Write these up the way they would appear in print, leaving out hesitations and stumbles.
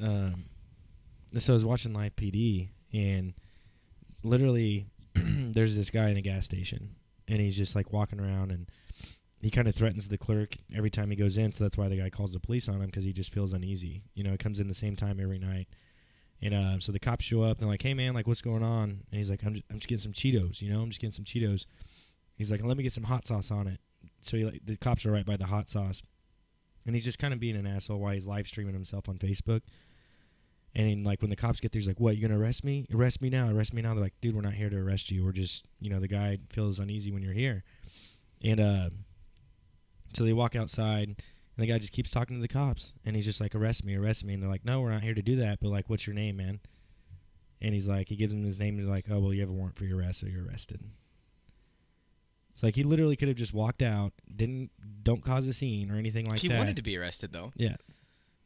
So I was watching Live PD, and literally there's this guy in a gas station, and he's just like walking around, and he kind of threatens the clerk every time he goes in. So that's why the guy calls the police on him, because he just feels uneasy. You know, it comes in the same time every night. And so the cops show up, and they're like, hey, man, like, what's going on? And he's like, I'm just getting some Cheetos, you know? I'm just getting some Cheetos. He's like, let me get some hot sauce on it. So the cops are right by the hot sauce. And he's just kind of being an asshole while he's live streaming himself on Facebook. And, like, when the cops get there, he's like, what, you going to arrest me? Arrest me now. Arrest me now. They're like, dude, we're not here to arrest you. We're just, you know, the guy feels uneasy when you're here. And so they walk outside, and the guy just keeps talking to the cops. And he's just like, arrest me. And they're like, no, we're not here to do that. But, like, what's your name, man? And he's like, he gives him his name, and they're like, oh, well, you have a warrant for your arrest, so you're arrested. It's like he literally could have just walked out, don't cause a scene or anything like that. He wanted to be arrested, though. Yeah.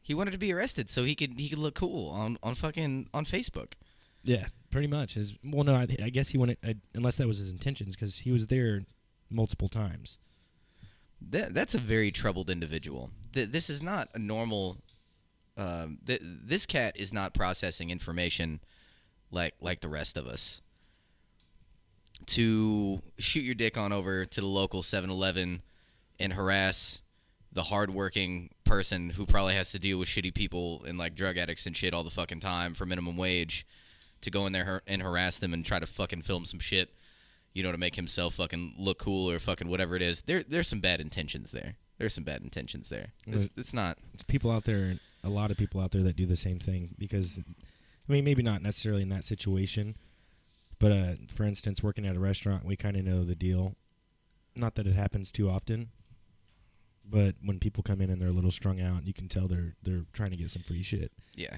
He wanted to be arrested so he could look cool on Facebook. Yeah, pretty much. I guess he wanted, unless that was his intentions, because he was there multiple times. That's a very troubled individual. This is not a normal. This cat is not processing information like the rest of us. To shoot your dick on over to the local 7-Eleven and harass the hardworking person who probably has to deal with shitty people and like drug addicts and shit all the fucking time for minimum wage, to go in there and harass them and try to fucking film some shit, you know, to make himself fucking look cool or fucking whatever it is. There's some bad intentions there. It's not. It's people out there, a lot of people out there that do the same thing because, I mean, maybe not necessarily in that situation, but for instance, working at a restaurant, we kind of know the deal. Not that it happens too often, but when people come in and they're a little strung out, you can tell they're trying to get some free shit. Yeah.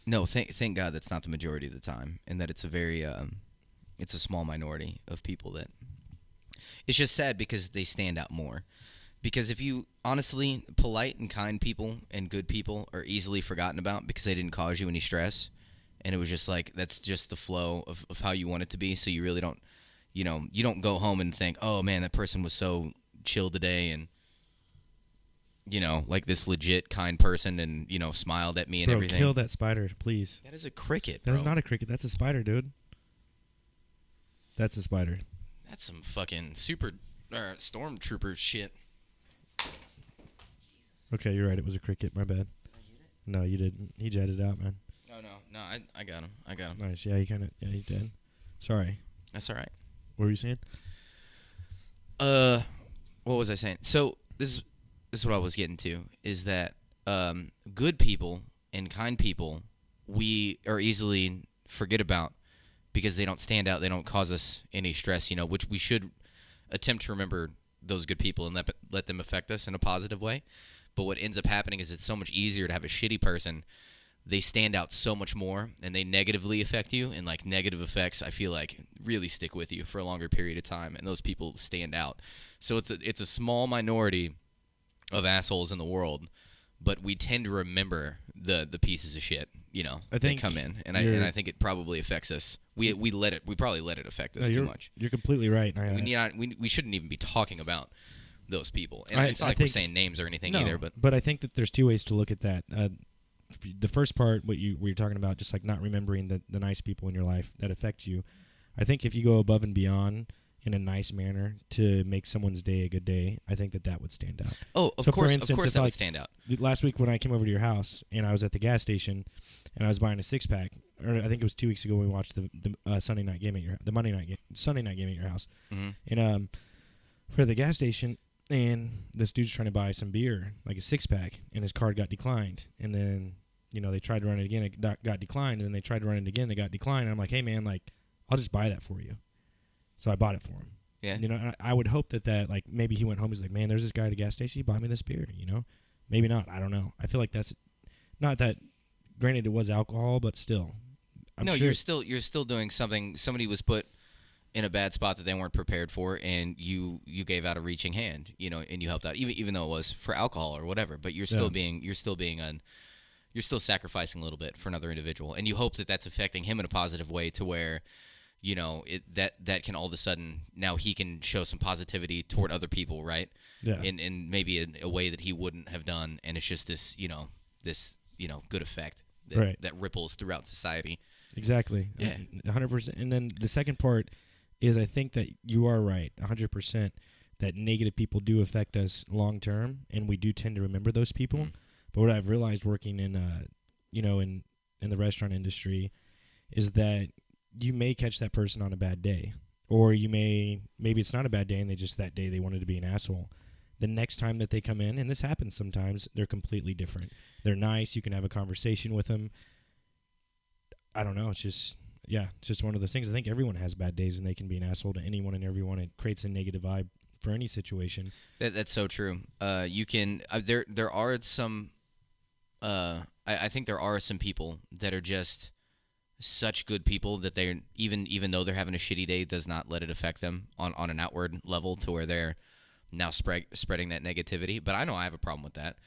No, thank God that's not the majority of the time, and that it's a very it's a small minority of people that. It's just sad because they stand out more. Because if you honestly, polite and kind people and good people are easily forgotten about because they didn't cause you any stress, and it was just like that's just the flow of how you want it to be. So you really don't, you know, you don't go home and think, oh man, that person was so chill today and. You know, like this legit kind person and, you know, smiled at me and everything. Kill that spider, please. That is a cricket, bro. That is not a cricket. That's a spider, dude. That's a spider. That's some fucking stormtrooper shit. Okay, you're right. It was a cricket. My bad. No, you didn't. He jetted out, man. No, I got him. Nice. Yeah, he's dead. Sorry. That's all right. What were you saying? What was I saying? So, this is what I was getting to, is that good people and kind people we are easily forget about because they don't stand out, they don't cause us any stress, you know, which we should attempt to remember those good people and let them affect us in a positive way. But what ends up happening is it's so much easier to have a shitty person. They stand out so much more, and they negatively affect you, and like negative effects, I feel like, really stick with you for a longer period of time, and those people stand out. So it's a small minority of assholes in the world, but we tend to remember the pieces of shit, you know, that come in, and I think it probably affects us. We probably let it affect us too much. You're completely right. We shouldn't even be talking about those people, and it's not like we're saying names or anything either. But I think that there's two ways to look at that. The first part, what you're talking about, just like not remembering the nice people in your life that affect you. I think if you go above and beyond in a nice manner to make someone's day a good day, I think that would stand out. Oh, of course that would stand out. Last week when I came over to your house and I was at the gas station and I was buying a 6-pack, or I think it was 2 weeks ago when we watched the Sunday night game at Sunday night game at your house, and we're at the gas station and this dude's trying to buy some beer, like a 6-pack, and his card got declined, and then they tried to run it again, it got declined, and then they tried to run it again, it got declined, and I'm like, hey man, like I'll just buy that for you. So I bought it for him. Yeah. I would hope that like maybe he went home. He's like, man, there's this guy at a gas station. He bought me this beer. Maybe not. I don't know. I feel like that's not that. Granted, it was alcohol, but still. You're still doing something. Somebody was put in a bad spot that they weren't prepared for, and you gave out a reaching hand, and you helped out, even though it was for alcohol or whatever. But you're still you're still sacrificing a little bit for another individual, and you hope that that's affecting him in a positive way to where. That can all of a sudden now he can show some positivity toward other people, right? Yeah. In maybe a way that he wouldn't have done, and it's just this, this good effect Right. that ripples throughout society. Exactly. Yeah. 100%. And then the second part is I think that you are right, 100%, that negative people do affect us long term, and we do tend to remember those people. Mm. But what I've realized working in, in the restaurant industry is that you may catch that person on a bad day, or maybe it's not a bad day and that day they wanted to be an asshole. The next time that they come in, and this happens sometimes, they're completely different. They're nice. You can have a conversation with them. I don't know. It's just one of those things. I think everyone has bad days, and they can be an asshole to anyone and everyone. It creates a negative vibe for any situation. That's so true. You can there are some. I think there are some people that are just such good people that they're even though they're having a shitty day, does not let it affect them on an outward level to where they're now spreading that negativity. But I know I have a problem with that.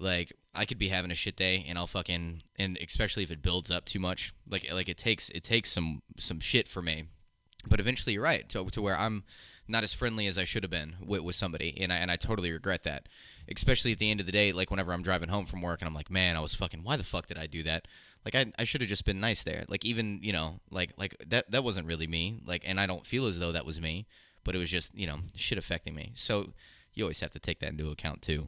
Like, I could be having a shit day, and I'll fucking, and especially if it builds up too much, like it takes some shit for me. But eventually, you're right, to where I'm not as friendly as I should have been with somebody, and I totally regret that. Especially at the end of the day, like whenever I'm driving home from work, and I'm like, man, why the fuck did I do that? Like, I should have just been nice there. Like, even, like that wasn't really me. Like, and I don't feel as though that was me, but it was just, shit affecting me. So you always have to take that into account too,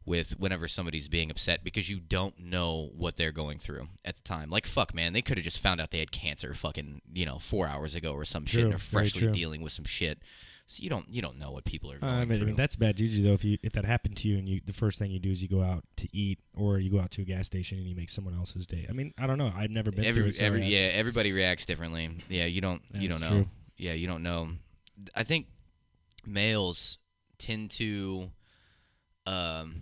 with whenever somebody's being upset, because you don't know what they're going through at the time. Like, fuck, man, they could have just found out they had cancer fucking, 4 hours ago or some shit, and they're freshly dealing with some shit. So you don't know what people are going through. I mean, that's bad juju though. If that happened to you, and the first thing you do is you go out to eat, or you go out to a gas station and you make someone else's day. I mean, I don't know. I've never been through it. Everybody reacts differently. Yeah, you don't know. True. Yeah, you don't know. I think males tend to, and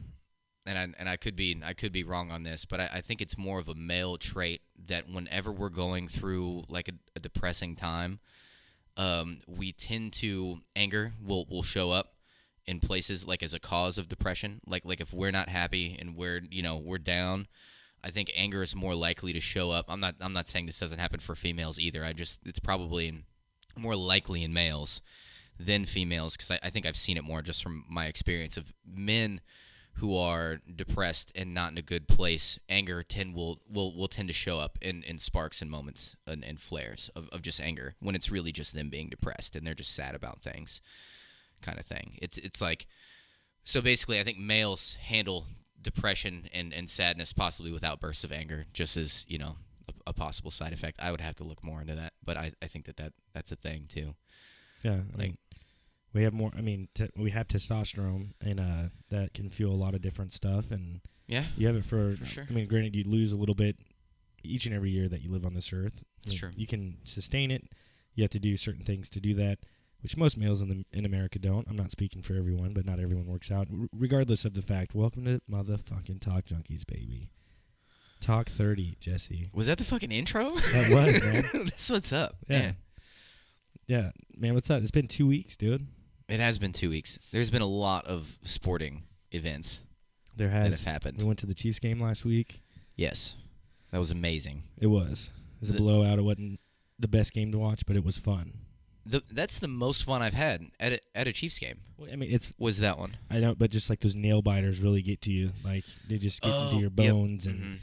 I could be wrong on this, but I think it's more of a male trait that whenever we're going through like a depressing time, we tend to, anger will show up in places like as a cause of depression. Like if we're not happy and we're down, I think anger is more likely to show up. I'm not saying this doesn't happen for females either. It's probably more likely in males than females, because I think I've seen it more just from my experience of men who are depressed and not in a good place. Anger will tend to show up in sparks and moments and flares of just anger, when it's really just them being depressed and they're just sad about things, kind of thing. It's like, so basically I think males handle depression and sadness possibly with outbursts of anger, just as a possible side effect. I would have to look more into that, but I think that's a thing too. Yeah, I mean, we have more. I mean, we have testosterone, and that can fuel a lot of different stuff. And yeah, you have it for sure. I mean, granted, you lose a little bit each and every year that you live on this earth. That's true. You can sustain it. You have to do certain things to do that, which most males in America don't. I'm not speaking for everyone, but not everyone works out. Regardless of the fact, welcome to motherfucking Talk Junkies, baby. Talk 30, Jesse. Was that the fucking intro? That was, man. That's what's up. Yeah. Yeah, man, what's up? It's been 2 weeks, dude. It has been 2 weeks. There's been a lot of sporting events that have happened. We went to the Chiefs game last week. Yes. That was amazing. It was. It was a blowout. It wasn't the best game to watch, but it was fun. That's the most fun I've had at a Chiefs game. Well, I mean, was that one. I know, but just like those nail biters really get to you. Like, they just get into your bones, yep. and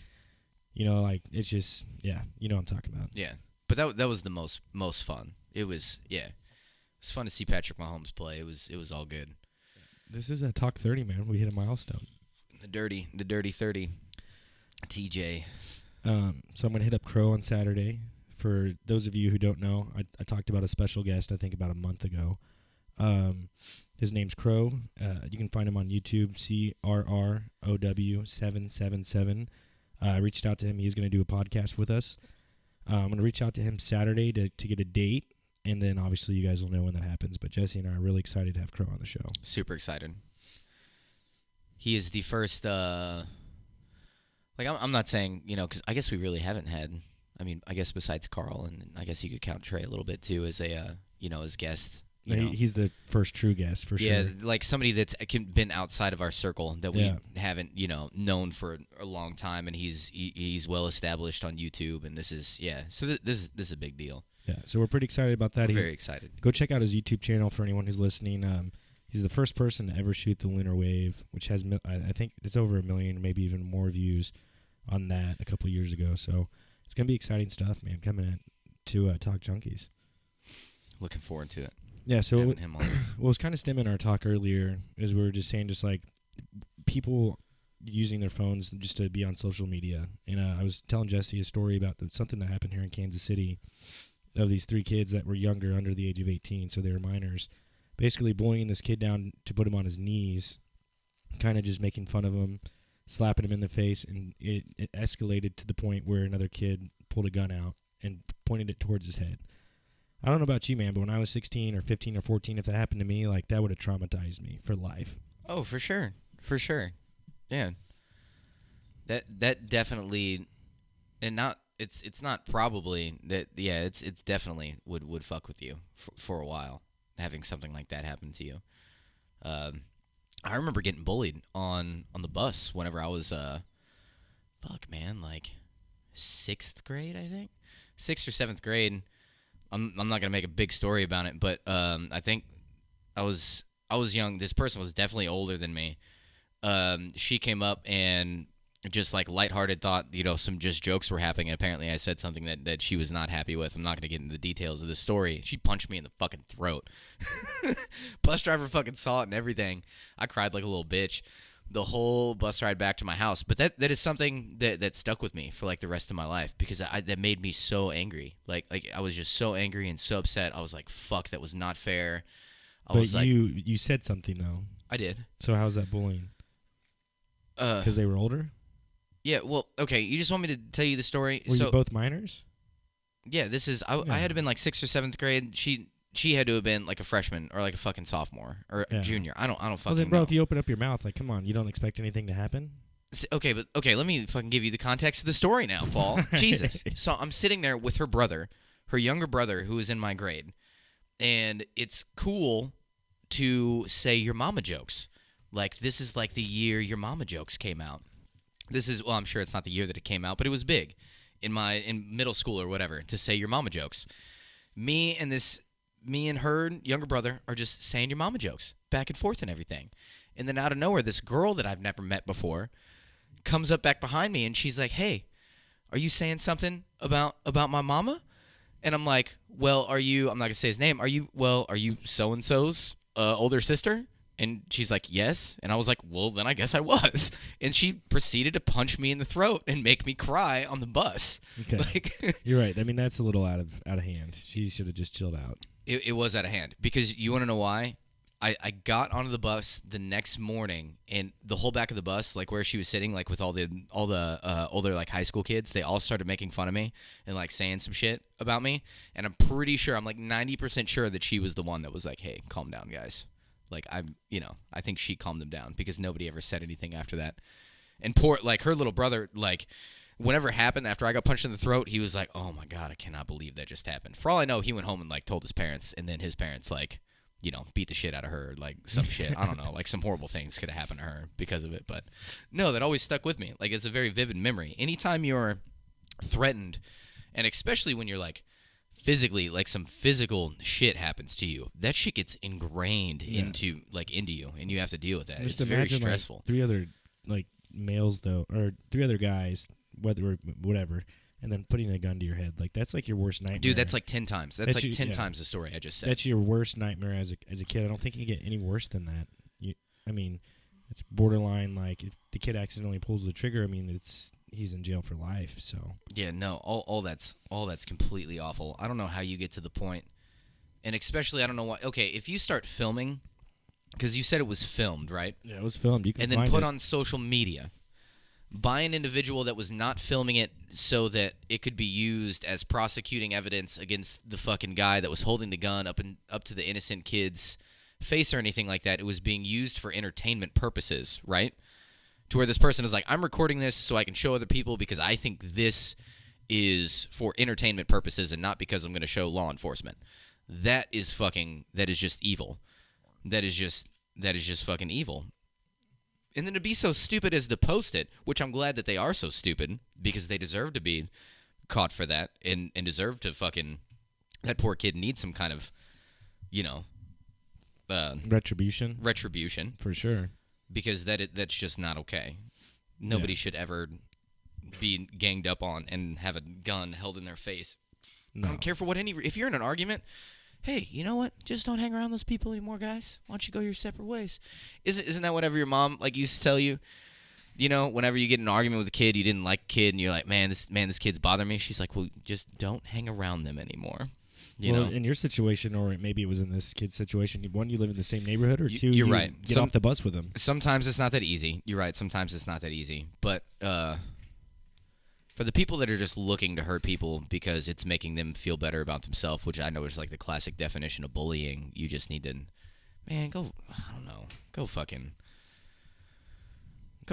like, it's just, yeah, you know what I'm talking about. Yeah. But that was the most fun. It was, yeah. It's fun to see Patrick Mahomes play. It was all good. This is a Talk 30, man. We hit a milestone. The dirty 30. TJ. So I'm going to hit up Crow on Saturday. For those of you who don't know, I talked about a special guest, I think about a month ago. His name's Crow. You can find him on YouTube, CRROW777. I reached out to him. He's going to do a podcast with us. I'm going to reach out to him Saturday to get a date, and then obviously you guys will know when that happens. But Jesse and I are really excited to have Crow on the show. Super excited. He is the first, I'm not saying, because I guess we really haven't had, I guess besides Carl, and I guess you could count Trey a little bit too as a, as guest. He's the first true guest for sure. Yeah, like somebody that's been outside of our circle that we haven't, known for a long time, and he's well established on YouTube, and this is So this is a big deal. Yeah, so we're pretty excited about that. We're very excited. Go check out his YouTube channel for anyone who's listening. He's the first person to ever shoot the lunar wave, which has I think it's over 1 million, maybe even more views. on that a couple years ago. So it's gonna be exciting stuff, man. Coming in to Talk Junkies. Looking forward to it. Yeah. So Having him on. what was kind of stemming our talk earlier is we were just saying just like people using their phones just to be on social media. And I was telling Jesse a story about something that happened here in Kansas City of these 3 kids that were younger, under the age of 18, so they were minors, basically bullying this kid down to put him on his knees, kind of just making fun of him, slapping him in the face, and it escalated to the point where another kid pulled a gun out and pointed it towards his head. I don't know about you, man, but when I was 16 or 15 or 14, if that happened to me, like, that would have traumatized me for life. Oh, for sure. For sure. Yeah. That definitely, and not, it's not probably that, yeah, it's definitely would fuck with you for a while, having something like that happen to you. I remember getting bullied on the bus whenever I was, like 6th grade, I think. 6th or 7th grade. I'm not gonna make a big story about it, but I think I was young. This person was definitely older than me. She came up and just like lighthearted thought, some just jokes were happening. And apparently I said something that she was not happy with. I'm not going to get into the details of the story. She punched me in the fucking throat. Bus driver fucking saw it and everything. I cried like a little bitch the whole bus ride back to my house. But that is something that stuck with me for like the rest of my life, because that made me so angry. Like I was just so angry and so upset. I was like, fuck, that was not fair. But you said something though. I did. So how's that bullying? Because they were older? Yeah, well, okay, you just want me to tell you the story? Were you both minors? Yeah, this is, I had to have been like 6th or 7th grade. She had to have been like a freshman or like a fucking sophomore or a junior. I don't fucking well, then, bro, know. if you open up your mouth, like, come on, you don't expect anything to happen? Okay, let me fucking give you the context of the story now, Paul. Jesus. So I'm sitting there with her brother, her younger brother, who is in my grade, and it's cool to say your mama jokes. Like, this is like the year your mama jokes came out. This is, well, I'm sure it's not the year that it came out, but it was big in middle school or whatever to say your mama jokes. Me and her younger brother are just saying your mama jokes back and forth and everything. And then out of nowhere, this girl that I've never met before comes up back behind me and she's like, "Hey, are you saying something about my mama?" And I'm like, "Well, I'm not going to say his name. Are you so-and-so's older sister?" And she's like, "Yes." And I was like, "Well, then I guess I was." And she proceeded to punch me in the throat and make me cry on the bus. Okay. You're right. I mean, that's a little out of hand. She should have just chilled out. It was out of hand. Because you want to know why? I got onto the bus the next morning, and the whole back of the bus, like where she was sitting, like with all the older like high school kids, they all started making fun of me and like saying some shit about me. And I'm pretty sure, I'm like 90% sure that she was the one that was like, "Hey, calm down, guys." Like, I think she calmed them down, because nobody ever said anything after that. And like, her little brother, like, whenever it happened, after I got punched in the throat, he was like, "Oh my God, I cannot believe that just happened." For all I know, he went home and, like, told his parents, and then his parents, like, beat the shit out of her, like, some shit. I don't know. Like, some horrible things could have happened to her because of it. But, no, that always stuck with me. Like, it's a very vivid memory. Anytime you're threatened, and especially when you're, like, physically, like some physical shit happens to you, that shit gets ingrained into you, and you have to deal with that. It's very stressful. Like, 3 other like males though, or 3 other guys, whatever, and then putting a gun to your head, like, that's like your worst nightmare. Dude, that's like 10 times. That's like 10 times the story I just said. That's your worst nightmare as a kid. I don't think you can get any worse than that. I mean, it's borderline, like, if the kid accidentally pulls the trigger, I mean, he's in jail for life. So yeah, no, all that's completely awful. I don't know how you get to the point, and especially I don't know why. Okay, if you start filming, because you said it was filmed, right? Yeah, it was filmed. You can and then put on social media by an individual that was not filming it so that it could be used as prosecuting evidence against the fucking guy that was holding the gun up to the innocent kid's face or anything like that. It was being used for entertainment purposes, right? To where this person is like, "I'm recording this so I can show other people because I think this is for entertainment purposes and not because I'm going to show law enforcement." That is just evil. That is just fucking evil. And then to be so stupid as to post it, which I'm glad that they are so stupid, because they deserve to be caught for that and deserve to fucking, that poor kid needs some kind of, retribution. Retribution. For sure. Because that's just not okay. Nobody should ever be ganged up on and have a gun held in their face. No. I don't care for what if you're in an argument, hey, you know what? Just don't hang around those people anymore, guys. Why don't you go your separate ways? Isn't that whatever your mom like used to tell you? You know, whenever you get in an argument with a kid, you didn't like a kid, and you're like, this kid's bothering me. She's like, well, just don't hang around them anymore. You know, in your situation, or maybe it was in this kid's situation, one, you live in the same neighborhood, or two, you're you right. get off the bus with them. Sometimes it's not that easy. You're right. Sometimes it's not that easy. But for the people that are just looking to hurt people because it's making them feel better about themselves, which I know is like the classic definition of bullying, you just need to, man, go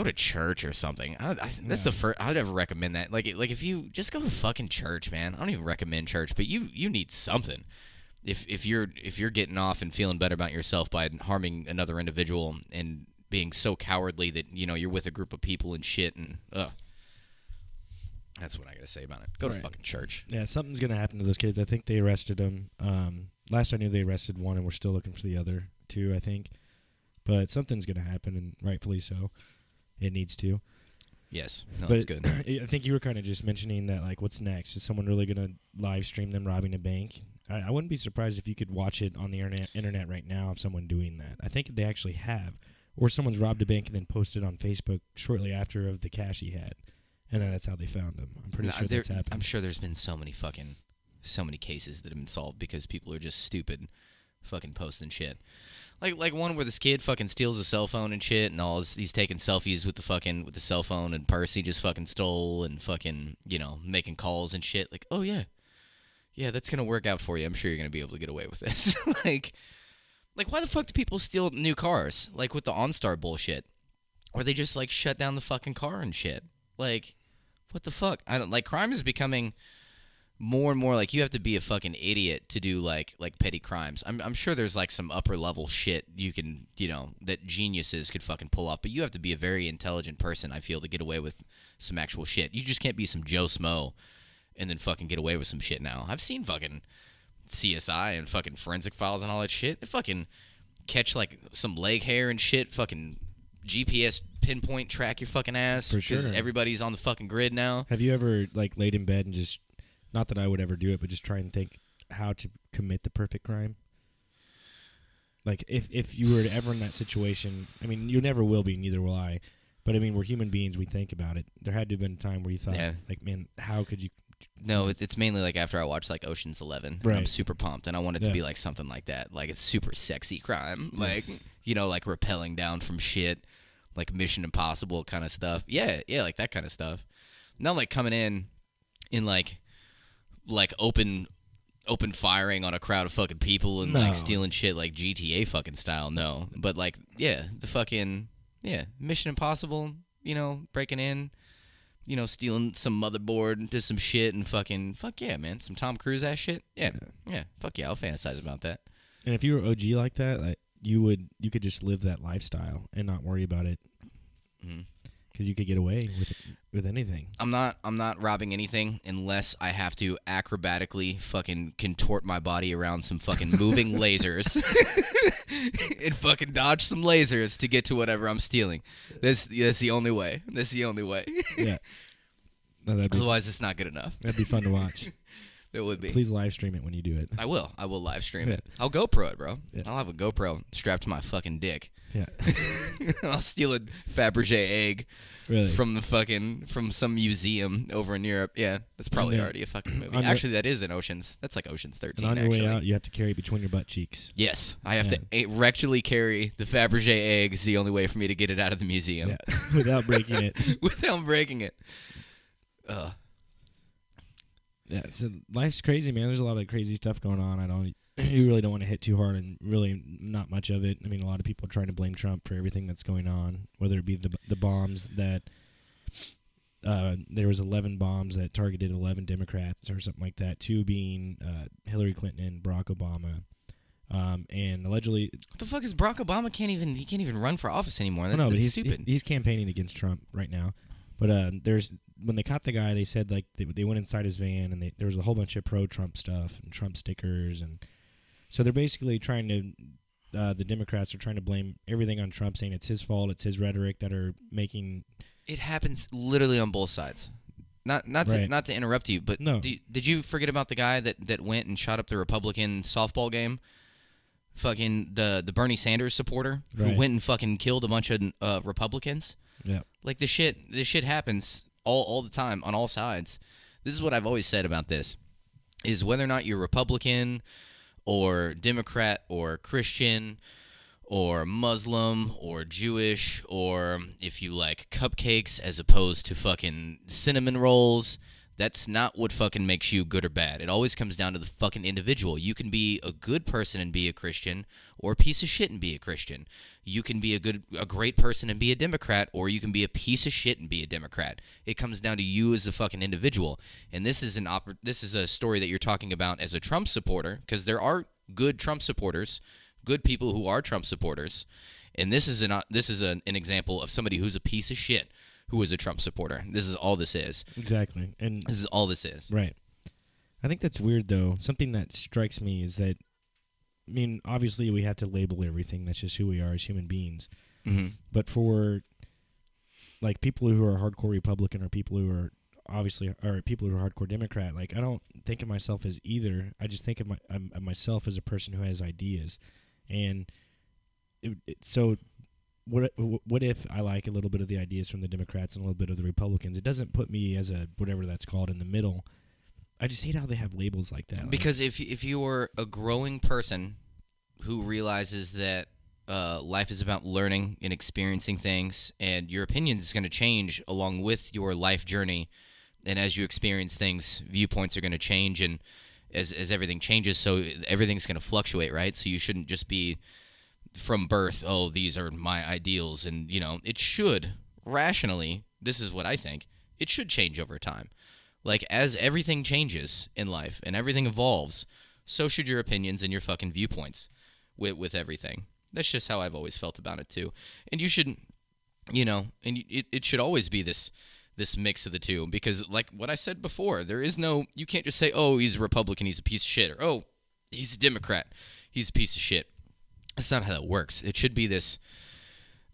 to church or something. That's the first. I'd ever recommend that. Like if you just go to fucking church, man. I don't even recommend church, but you need something. If you're getting off and feeling better about yourself by harming another individual and being so cowardly that you're with a group of people and shit and that's what I gotta say about it. Go to fucking church. Yeah, something's gonna happen to those kids. I think they arrested them. Last I knew, they arrested one, and we're still looking for the other two, I think. But something's gonna happen, and rightfully so. It needs to. Yes, no, but that's good. I think you were kind of just mentioning that, like, what's next? Is someone really gonna live stream them robbing a bank? I wouldn't be surprised if you could watch it on the internet right now of someone doing that. I think they actually have, or someone's robbed a bank and then posted on Facebook shortly after of the cash he had. And then that's how they found him. I'm pretty sure that's happened. I'm sure there's been so many cases that have been solved because people are just stupid fucking posting shit. Like one where this kid fucking steals a cell phone and shit, and he's taking selfies with the cell phone and purse he just fucking stole, and fucking making calls and shit. Like, oh yeah, that's gonna work out for you. I'm sure you're gonna be able to get away with this. like why the fuck do people steal new cars? Like with the OnStar bullshit, or they just like shut down the fucking car and shit. Like, what the fuck? I don't like. Crime is becoming more and more like you have to be a fucking idiot to do like petty crimes. I'm sure there's like some upper level shit you can that geniuses could fucking pull off, but you have to be a very intelligent person, I feel, to get away with some actual shit. You just can't be some Joe Smo and then fucking get away with some shit now. I've seen fucking CSI and fucking Forensic Files and all that shit. They fucking catch like some leg hair and shit, fucking GPS pinpoint track your fucking ass. For sure. Because everybody's on the fucking grid now. Have you ever like laid in bed and just, not that I would ever do it, but just try and think how to commit the perfect crime? Like if you were ever in that situation, I mean, you never will be, neither will I. But I mean, we're human beings. We think about it. There had to have been a time where you thought, like, man, how could you? No, it's mainly like after I watched like Ocean's 11. Right. I'm super pumped, and I want it to be like something like that. Like it's super sexy crime, like like rappelling down from shit, like Mission Impossible kind of stuff. Yeah, like that kind of stuff. Not like coming in like open firing on a crowd of fucking people and like stealing shit like GTA fucking style. No, but like the fucking Mission Impossible. Breaking in. Stealing some motherboard, did some shit, and fuck yeah, man. Some Tom Cruise ass shit. Yeah. Fuck yeah, I'll fantasize about that. And if you were OG like that, like, you could just live that lifestyle and not worry about it. Because you could get away with anything. I'm not robbing anything unless I have to acrobatically fucking contort my body around some fucking moving lasers and fucking dodge some lasers to get to whatever I'm stealing. That's the only way. Yeah. No, otherwise, it's not good enough. That'd be fun to watch. It would be. Please live stream it when you do it. I will live stream it. I'll GoPro it, bro. Yeah. I'll have a GoPro strapped to my fucking dick. Yeah. I'll steal a Fabergé egg from some museum over in Europe. Yeah, that's probably already a fucking movie. Actually, that is in Oceans. That's like Oceans 13. And on your way out, you have to carry it between your butt cheeks. Yes, I have to rectally carry the Fabergé egg. Is the only way for me to get it out of the museum. Yeah. Without breaking it. Without breaking it. Yeah, so life's crazy, man. There's a lot of crazy stuff going on. You really don't want to hit too hard, and really not much of it. I mean, a lot of people are trying to blame Trump for everything that's going on, whether it be the bombs that there was 11 bombs that targeted 11 Democrats or something like that, 2 being Hillary Clinton and Barack Obama. And allegedly, what the fuck is Barack Obama? Can't even run for office anymore. But he's stupid. He's campaigning against Trump right now. But when they caught the guy, they said like they went inside his van and there was a whole bunch of pro-Trump stuff and Trump stickers, and so they're basically trying to the Democrats are trying to blame everything on Trump, saying it's his fault, it's his rhetoric that are making. It happens literally on both sides. Right. not to interrupt you, but No. did you forget about the guy that went and shot up the Republican softball game? Fucking the Bernie Sanders supporter who Right. went and fucking killed a bunch of Republicans. Yeah. Like this shit happens all the time on all sides. This is what I've always said about this: is whether or not you're Republican or Democrat or Christian or Muslim or Jewish, or if you like cupcakes as opposed to fucking cinnamon rolls, that's not what fucking makes you good or bad. It always comes down to the fucking individual. You can be a good person and be a Christian, or a piece of shit and be a Christian. You can be a great person and be a Democrat, or you can be a piece of shit and be a Democrat. It comes down to you as the fucking individual. And this is a story that you're talking about as a Trump supporter, because there are good Trump supporters, good people who are Trump supporters, and this is an example of somebody who's a piece of shit who is a Trump supporter. This is all this is. Exactly. And This is all this is. right. I think that's weird, though. Something that strikes me is that, I mean, obviously we have to label everything. That's just who we are as human beings. Mm-hmm. But for, like, people who are hardcore Republican or people who are people who are hardcore Democrat, like, I don't think of myself as either. I just think of myself as a person who has ideas. And so what if I like a little bit of the ideas from the Democrats and a little bit of the Republicans? It doesn't put me as a whatever that's called in the middle. I just hate how they have labels like that. Because if you're a growing person who realizes that life is about learning and experiencing things, and your opinion is going to change along with your life journey, and as you experience things, viewpoints are going to change, and as everything changes, so everything's going to fluctuate, right? So you shouldn't just be from birth, oh, these are my ideals, and it should rationally. This is what I think. It should change over time. Like, as everything changes in life and everything evolves, so should your opinions and your fucking viewpoints with everything. That's just how I've always felt about it, too. And you should, and it should always be this mix of the two. Because, like what I said before, you can't just say, oh, he's a Republican, he's a piece of shit, or, oh, he's a Democrat, he's a piece of shit. That's not how that works. It should be this,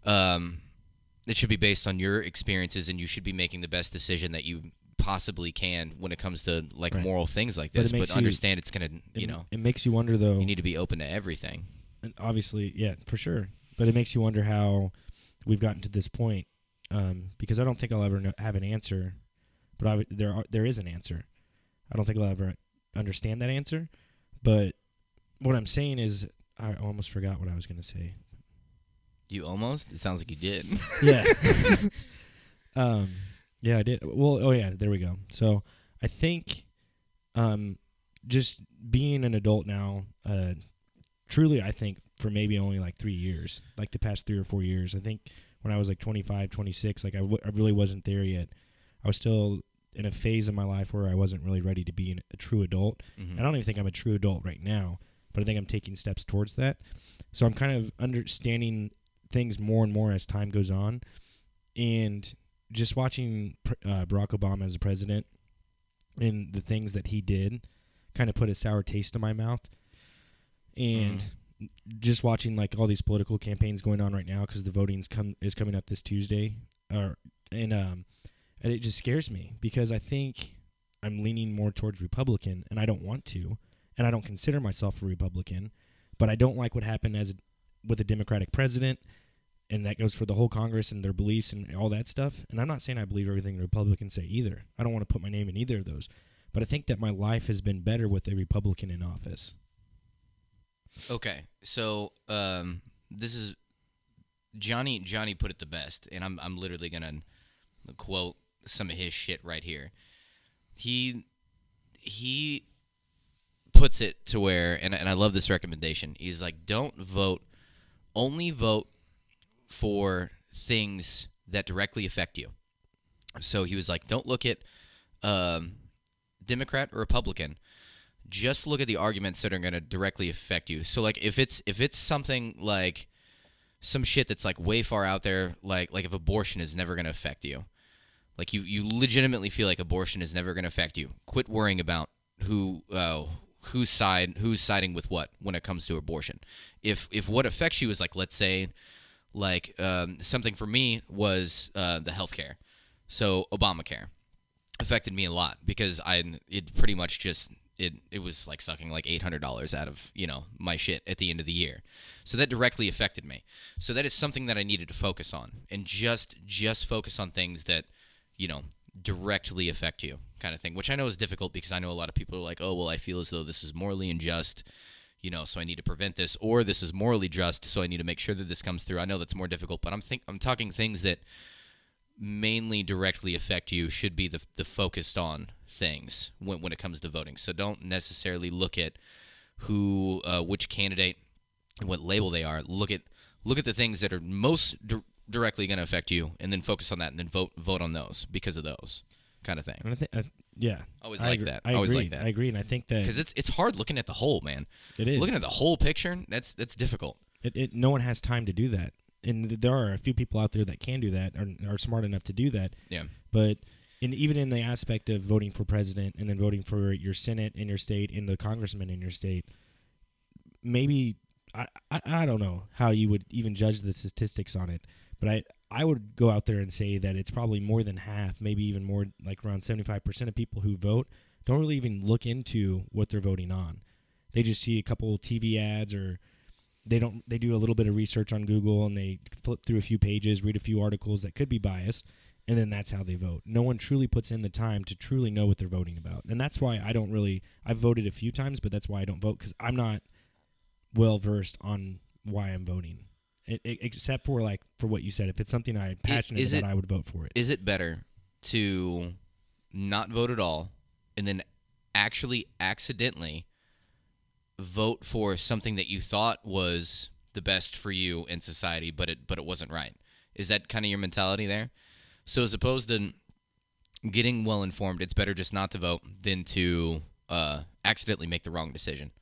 it should be based on your experiences, and you should be making the best decision that you possibly can when it comes to like Right. moral things like this. But understand it's gonna, it makes you wonder, though. you need to be open to everything. And obviously, yeah, for sure. But it makes you wonder how we've gotten to this point, because I don't think I'll ever have an answer. But there is an answer. I don't think I'll ever understand that answer. But what I'm saying is, I almost forgot what I was going to say. You almost? It sounds like you did. Yeah. Yeah, I did. Well, oh yeah, there we go. So I think just being an adult now, truly I think for maybe only like 3 years, like the past 3 or 4 years. I think when I was like 25, 26, like I really wasn't there yet. I was still in a phase of my life where I wasn't really ready to be a true adult. Mm-hmm. I don't even think I'm a true adult right now, but I think I'm taking steps towards that. So I'm kind of understanding things more and more as time goes on. And just watching Barack Obama as a president and the things that he did kind of put a sour taste in my mouth. And just watching like all these political campaigns going on right now, because the voting is coming up this Tuesday, and it just scares me because I think I'm leaning more towards Republican, and I don't want to, and I don't consider myself a Republican, but I don't like what happened with a Democratic president. And that goes for the whole Congress and their beliefs and all that stuff. And I'm not saying I believe everything the Republicans say either. I don't want to put my name in either of those. But I think that my life has been better with a Republican in office. Okay, so this is Johnny put it the best, and I'm literally gonna quote some of his shit right here. He puts it to where, and I love this recommendation. He's like, only vote for things that directly affect you. So he was like, don't look at Democrat or Republican. Just look at the arguments that are going to directly affect you. So like if it's something like some shit that's like way far out there, like if abortion is never going to affect you, like you legitimately feel like abortion is never going to affect you, quit worrying about who's siding with what when it comes to abortion. If what affects you is like, let's say, like something for me was the healthcare, so Obamacare. affected me a lot because it pretty much just it was like sucking like $800 out of my shit at the end of the year. So that directly affected me. So that is something that I needed to focus on, and just focus on things that directly affect you, kind of thing, which I know is difficult because I know a lot of people are like, oh well, I feel as though this is morally unjust, so I need to prevent this, or this is morally just, so I need to make sure that this comes through. I know that's more difficult, but I'm talking things that mainly directly affect you should be the focused on things when it comes to voting. So don't necessarily look at which candidate and what label they are. Look at the things that are most directly going to affect you, and then focus on that, and then vote on those because of those, kind of thing. And yeah, Always like that. I always agree. like that. I agree, and I think that because it's hard looking at the whole, man. It is looking at the whole picture. That's difficult. No one has time to do that. And there are a few people out there that can do that, or are smart enough to do that. Yeah. But even in the aspect of voting for president and then voting for your Senate in your state and the congressman in your state, maybe I don't know how you would even judge the statistics on it, but I would go out there and say that it's probably more than half, maybe even more, like around 75% of people who vote don't really even look into what they're voting on. They just see a couple TV ads, or they do a little bit of research on Google, and they flip through a few pages, read a few articles that could be biased, and then that's how they vote. No one truly puts in the time to truly know what they're voting about. And that's why I've voted a few times, but that's why I don't vote, because I'm not well versed on why I'm voting. Except for what you said. If it's something I'm passionate about, I would vote for it. Is it better to not vote at all and then actually accidentally vote for something that you thought was the best for you in society, but it wasn't right? Is that kind of your mentality there? So as opposed to getting well informed, it's better just not to vote than to accidentally make the wrong decision.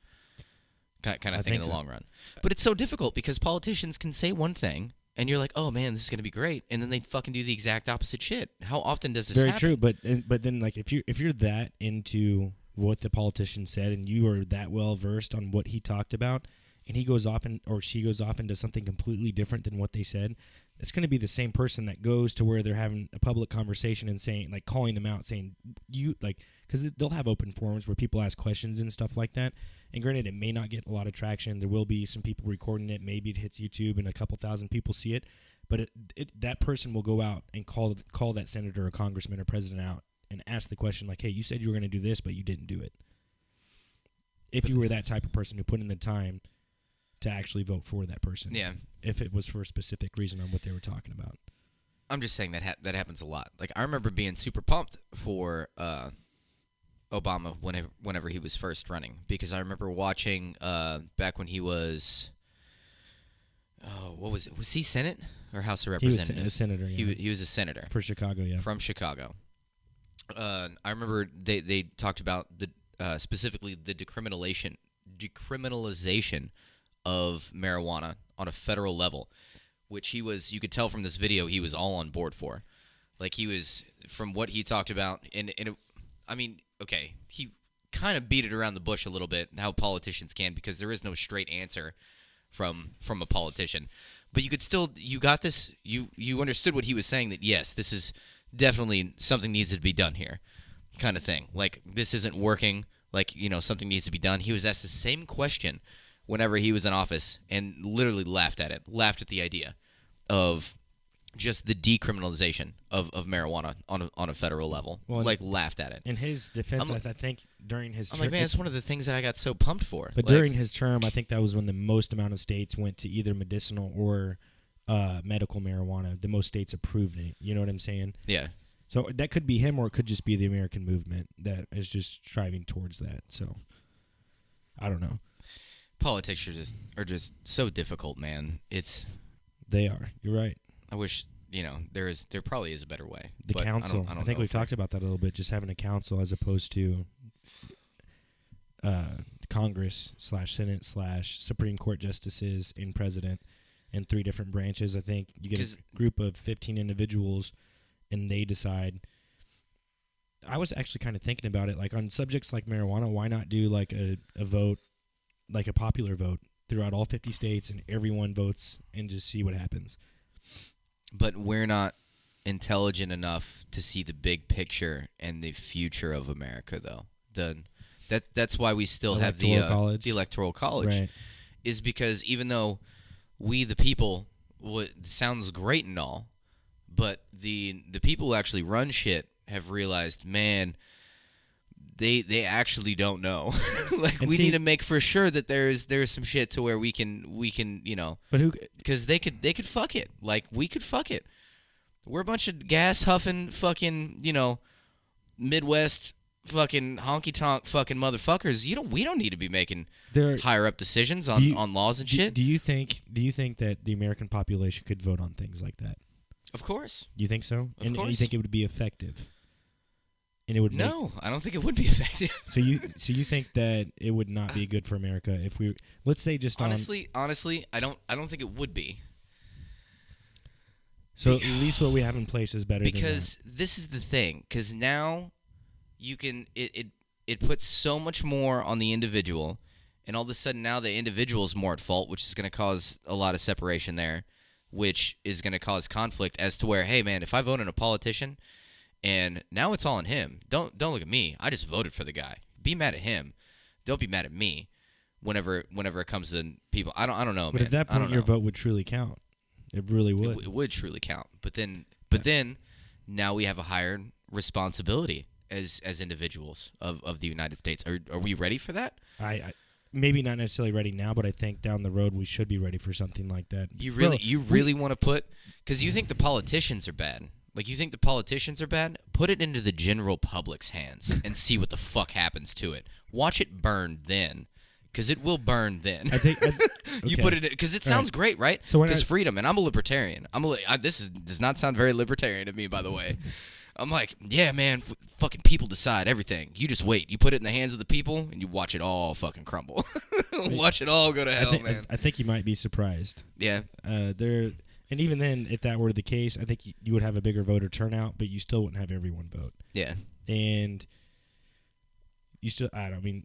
Kind of thing in the long run. But it's so difficult because politicians can say one thing, and you're like, oh man, this is going to be great, and then they fucking do the exact opposite shit. How often does this happen? Very true, but then like if you're that into what the politician said, and you are that well versed on what he talked about, and he goes off or she goes off into something completely different than what they said, it's going to be the same person that goes to where they're having a public conversation and saying, like, calling them out, saying, you, like, because they'll have open forums where people ask questions and stuff like that. And granted, it may not get a lot of traction. There will be some people recording it. Maybe it hits YouTube and a couple thousand people see it. But that person will go out and call that senator or congressman or president out and ask the question, like, hey, you said you were going to do this, but you didn't do it. If you were that type of person who put in the time to actually vote for that person. Yeah. If it was for a specific reason on what they were talking about. I'm just saying that happens a lot. Like, I remember being super pumped for Obama whenever he was first running, because I remember watching back when he was, what was it? Was he Senate or House of Representatives? He was a senator. Yeah. He was a senator for Chicago. Yeah, from Chicago. I remember they talked about specifically the decriminalization of marijuana on a federal level, which you could tell from this video, he was all on board for. Like, he was, from what he talked about, I mean, okay, he kind of beat it around the bush a little bit, how politicians can, because there is no straight answer from a politician. But you could still, you got this, you understood what he was saying, that yes, this is definitely something needs to be done here, kind of thing. Like, this isn't working, like, something needs to be done. He was asked the same question whenever he was in office, and literally laughed at the idea of just the decriminalization of marijuana on a federal level. Well, like, laughed at it. In his defense, I think during his term, I'm like, man, that's one of the things that I got so pumped for. But during his term, I think that was when the most amount of states went to either medicinal or medical marijuana. The most states approved it. You know what I'm saying? Yeah. So that could be him, or it could just be the American movement that is just striving towards that. So I don't know. Politics are just so difficult, man. They are. You're right. I wish, there probably is a better way. The council. I think we've talked about that a little bit, just having a council as opposed to Congress / Senate / Supreme Court justices and president and 3 different branches. I think you get a group of 15 individuals and they decide. I was actually kind of thinking about it, like on subjects like marijuana, why not do like a vote, like a popular vote throughout all 50 states, and everyone votes and just see what happens. But we're not intelligent enough to see the big picture and the future of America, though. That's why we still have the Electoral College, right. is because even though we the people sounds great and all, but the people who actually run shit have realized, man, they actually don't know. Like, we need to make for sure that there's some shit to where we can But who? because they could fuck it. Like, we could fuck it. We're a bunch of gas huffing fucking Midwest fucking honky tonk fucking motherfuckers. We don't need to be making higher up decisions on laws and shit. Do you think that the American population could vote on things like that? Of course. You think so? Of course. You think it would be effective? And it would No, I don't think it would be effective. So you think that it would not be good for America if we, let's say, just honestly, I don't think it would be. So at least what we have in place is better because than that. This is the thing, because now you can it puts so much more on the individual, and all of a sudden now the individual is more at fault, which is going to cause a lot of separation there, which is going to cause conflict as to where, hey man, if I vote in a politician and now it's all on him, don't look at me, I just voted for the guy. Be mad at him, don't be mad at me. Whenever it comes to people, I don't know, but man. At that point, your vote would truly count. It really would. It would truly count. But then now we have a higher responsibility as individuals of the United States. Are we ready for that? I maybe not necessarily ready now, but I think down the road we should be ready for something like that. You really want to put, because you think the politicians are bad. Like, you think the politicians are bad? Put it into the general public's hands and see what the fuck happens to it. Watch it burn then. Because it will burn then. I think you put it in, because it sounds great, right? Because freedom, and I'm a libertarian. Does not sound very libertarian to me, by the way. I'm like, yeah, man, fucking people decide everything. You just wait. You put it in the hands of the people, and you watch it all fucking crumble. Watch it all go to hell, man. I think you might be surprised. Yeah. And even then, if that were the case, I think you would have a bigger voter turnout, but you still wouldn't have everyone vote. Yeah. And you still,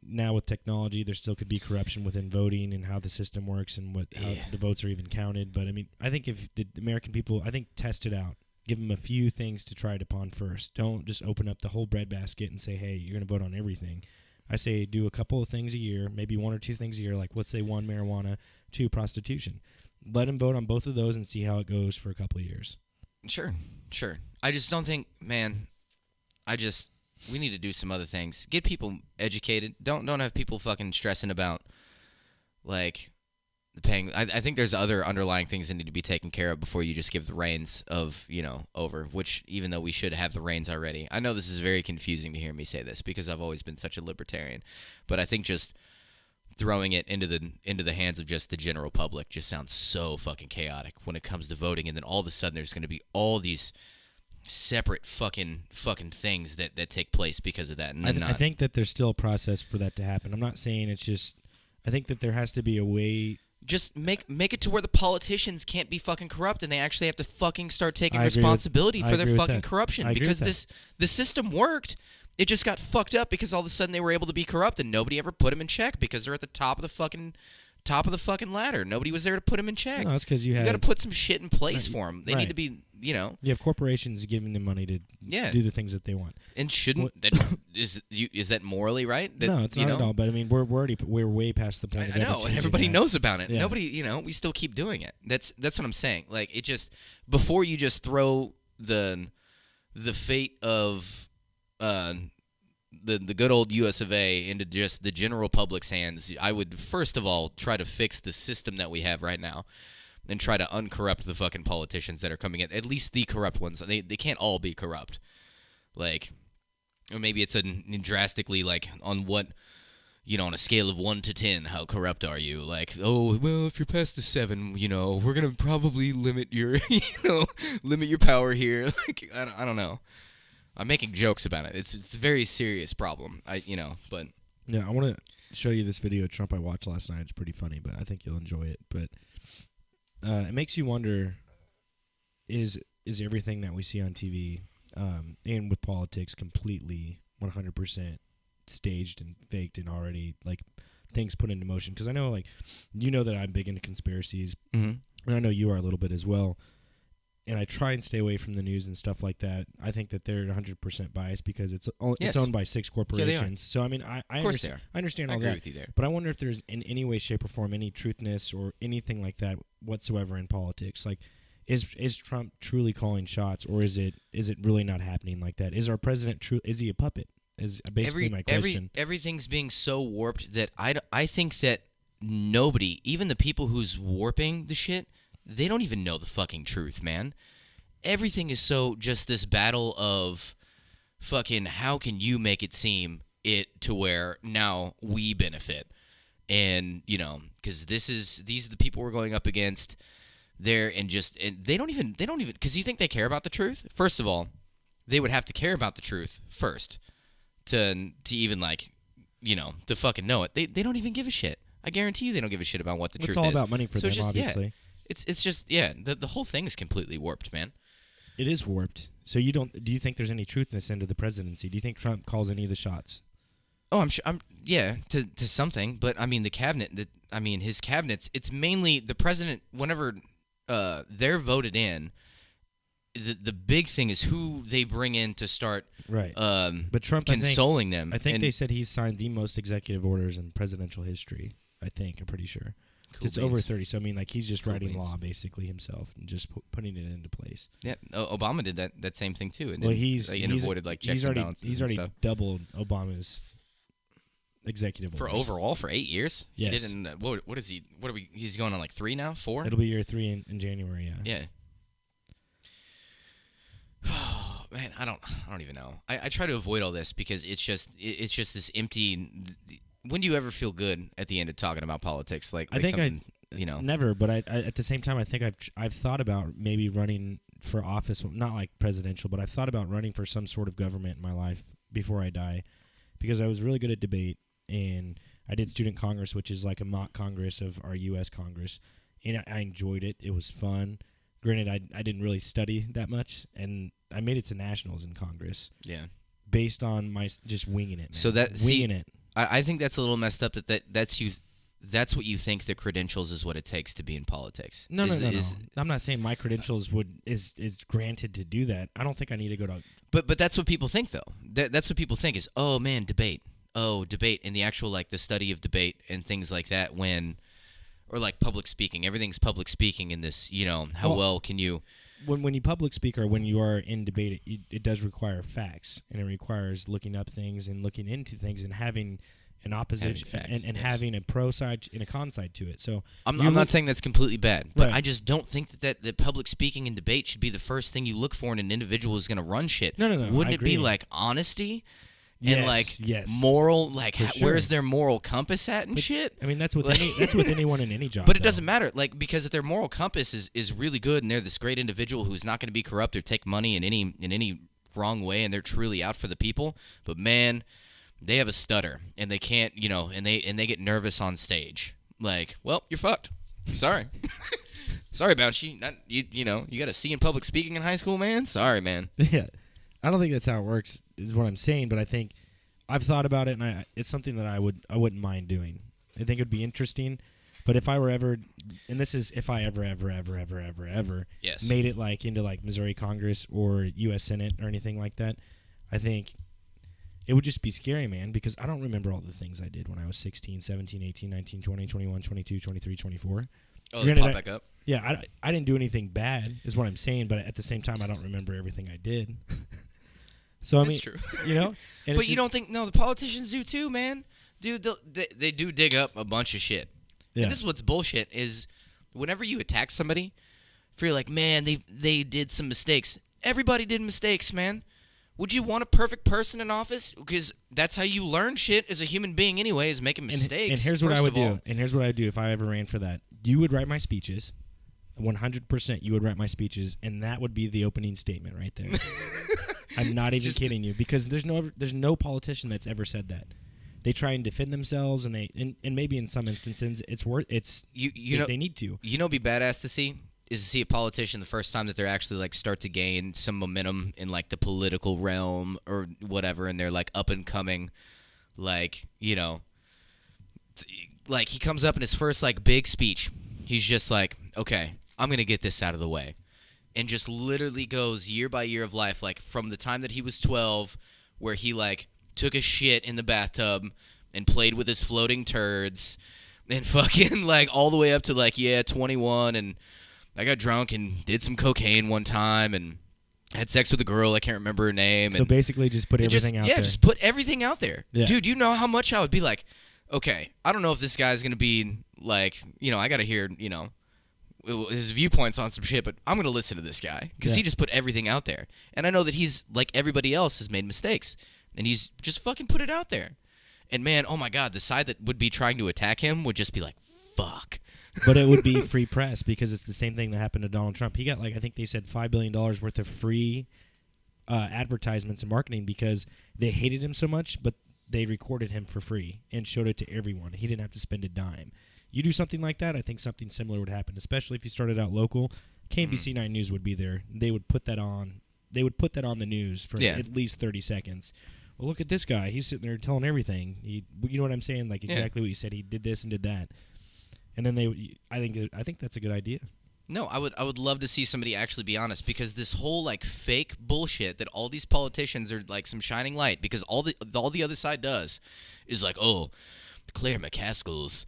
now with technology, there still could be corruption within voting and how the system works and how the votes are even counted. But, I think if the American people, test it out. Give them a few things to try it upon first. Don't just open up the whole breadbasket and say, hey, you're going to vote on everything. I say do a couple of things a year, maybe 1 or 2 things a year, like let's say 1, marijuana, 2, prostitution. Let them vote on both of those and see how it goes for a couple of years. Sure. I just don't think, man, we need to do some other things. Get people educated. Don't have people fucking stressing about, like, the paying. I think there's other underlying things that need to be taken care of before you just give the reins of, over, which, even though we should have the reins already. I know this is very confusing to hear me say this because I've always been such a libertarian, but I think just throwing it into the hands of just the general public just sounds so fucking chaotic when it comes to voting, and then all of a sudden there's going to be all these separate fucking things that take place because of that. And I think that there's still a process for that to happen. I'm not saying it's just. I think that there has to be a way. Just make it to where the politicians can't be fucking corrupt, and they actually have to fucking start taking responsibility for their fucking corruption, because the system worked. It just got fucked up because all of a sudden they were able to be corrupt, and nobody ever put them in check because they're at the top of the fucking ladder. Nobody was there to put them in check. No, that's because you got to put some shit in place for them. They need to be, You have corporations giving them money to do the things that they want. And is that morally right? No, it's not at all. But we're way past the point. I know, and everybody knows about it. Yeah. Nobody, we still keep doing it. That's what I'm saying. Like, it just, before you just throw the fate of the good old US of A into just the general public's hands, I would first of all try to fix the system that we have right now and try to uncorrupt the fucking politicians that are coming in. At least the corrupt ones. They can't all be corrupt. Like, or maybe it's a drastically, like, on what, on a scale of 1 to 10, how corrupt are you? Like, oh, well, if you're past a 7, we're going to probably limit your, limit your power here. Like, I don't know. I'm making jokes about it. It's a very serious problem. But yeah, I want to show you this video of Trump I watched last night. It's pretty funny, but I think you'll enjoy it. But it makes you wonder: is everything that we see on TV and with politics completely 100% staged and faked and already like things put into motion? Because I know, like, that I'm big into conspiracies, mm-hmm. and I know you are a little bit as well. and I try and stay away from the news and stuff like that. I think that they're 100% biased because it's owned by 6 corporations. So I mean, I understand all I agree that. with you there. But I wonder if there's in any way, shape, or form any truthness or anything like that whatsoever in politics. Like, is Trump truly calling shots, or is it really not happening like that? Is our president is he a puppet? Is basically my question. Everything's being so warped that I think that nobody, even the people who's warping the shit, they don't even know the fucking truth, man. Everything is so just this battle of fucking how can you make it seem it to where now we benefit. And, because these are the people we're going up against there, and they don't even, because you think they care about the truth? First of all, they would have to care about the truth first to even to fucking know it. They don't even give a shit. I guarantee you they don't give a shit about what the truth is. It's all about money for them, obviously. Yeah, it's just, the whole thing is completely warped, man. It is warped. So do you think there's any truthness into the presidency? Do you think Trump calls any of the shots? Oh, I'm sure. To something, but I mean the cabinet. His cabinets. It's mainly the president. Whenever they're voted in, the big thing is who they bring in to start. Right. But Trump consoling them. I think they said he's signed the most executive orders in presidential history. I'm pretty sure. Cool it's beans. over 30. So I mean, like he's just Cool writing beans. law basically himself and just putting it into place. Yeah, Obama did that same thing too, and he's avoided checks and balances. He's already doubled Obama's executive orders. For 8 years. Yes. He didn't. What is he? What are we? He's going on 3 now. 4. It'll be year 3 in January. Yeah. Yeah. Oh, man, I don't even know. I try to avoid all this because it's just this empty. When do you ever feel good at the end of talking about politics? I think something, never. But I at the same time, I think I've thought about maybe running for office, not like presidential, but I've thought about running for some sort of government in my life before I die, because I was really good at debate, and I did student congress, which is like a mock congress of our U.S. Congress, and I enjoyed it. It was fun. Granted, I didn't really study that much, and I made it to nationals in Congress. Yeah. Based on my just winging it, man. So winging it. I think that's a little messed up. That's you. That's what you think the credentials is what it takes to be in politics. No. I'm not saying my credentials is granted to do that. I don't think I need to go to. But that's what people think though. That's what people think is, oh man, debate. Oh, debate, and the actual the study of debate and things like that. Or public speaking. Everything's public speaking in this. How well can you? When you public speak or when you are in debate, it does require facts, and it requires looking up things and looking into things and having an opposition and having a pro side and a con side to it. So I'm not saying that's completely bad, but right. I just don't think that public speaking and debate should be the first thing you look for in an individual who's going to run shit. No. Wouldn't it be honesty? And yes. moral, sure. Where's their moral compass at and shit? I mean, that's with anyone in any job. But it doesn't matter, because if their moral compass is really good and they're this great individual who's not going to be corrupt or take money in any wrong way, and they're truly out for the people. But man, they have a stutter and they can't, and they get nervous on stage. Well, you're fucked. Sorry. Sorry about you. You got a C in public speaking in high school, man. Sorry, man. Yeah. I don't think that's how it works, is what I'm saying, but I think I've thought about it, and it's something that I wouldn't mind doing. I think it would be interesting, but if I were ever, and this is if I ever yes. made it into Missouri Congress or U.S. Senate or anything like that, I think it would just be scary, man, because I don't remember all the things I did when I was 16, 17, 18, 19, 20, 21, 22, 23, 24. Oh, they pop back up? Yeah, I didn't do anything bad, is what I'm saying, but at the same time, I don't remember everything I did. So I mean, true. But you don't think the politicians do too, man? Dude, they do dig up a bunch of shit. Yeah. And this is what's bullshit is whenever you attack somebody, if you're like, man, they did some mistakes. Everybody did mistakes, man. Would you want a perfect person in office? Because that's how you learn shit as a human being anyway, is making mistakes. And here's what I would do. And here's what I would do if I ever ran for that. You would write my speeches. 100% you would write my speeches, and that would be the opening statement right there. I'm not even kidding you, because there's no politician that's ever said that. They try and defend themselves, and maybe in some instances they need to. Be badass to see is to see a politician the first time that they're actually start to gain some momentum in the political realm or whatever, and they're up and coming, he comes up in his first big speech. He's just okay, I'm gonna get this out of the way. and just literally goes year by year of life, like from the time that he was 12, where he like took a shit in the bathtub and played with his floating turds, and fucking like all the way up to like 21, and I got drunk and did some cocaine one time and had sex with a girl, I can't remember her name. So and basically just put everything out there. Yeah, just put everything out there. Yeah. Dude, you know how much I would be like, okay, I don't know if this guy's going to be like, I got to hear, his viewpoints on some shit, but I'm going to listen to this guy because he just put everything out there. And I know that he's, like everybody else, has made mistakes. And he's just fucking put it out there. And man, oh my God, the side that would be trying to attack him would just be like, fuck. But it would be free press because it's the same thing that happened to Donald Trump. He got, like, I think they said $5 billion worth of free advertisements and marketing because they hated him so much, but they recorded him for free and showed it to everyone. He didn't have to spend a dime. You do something like that, I think something similar would happen, especially if you started out local. KBC 9 News would be there. They would put that on. They would put that on the news for at least 30 seconds. Well, look at this guy. He's sitting there telling everything. You know what I'm saying? Like exactly what you said. He did this and did that. And then I think that's a good idea. No, I would love to see somebody actually be honest, because this whole like fake bullshit that all these politicians are like some shining light, because all the other side does is like, oh, Claire McCaskill's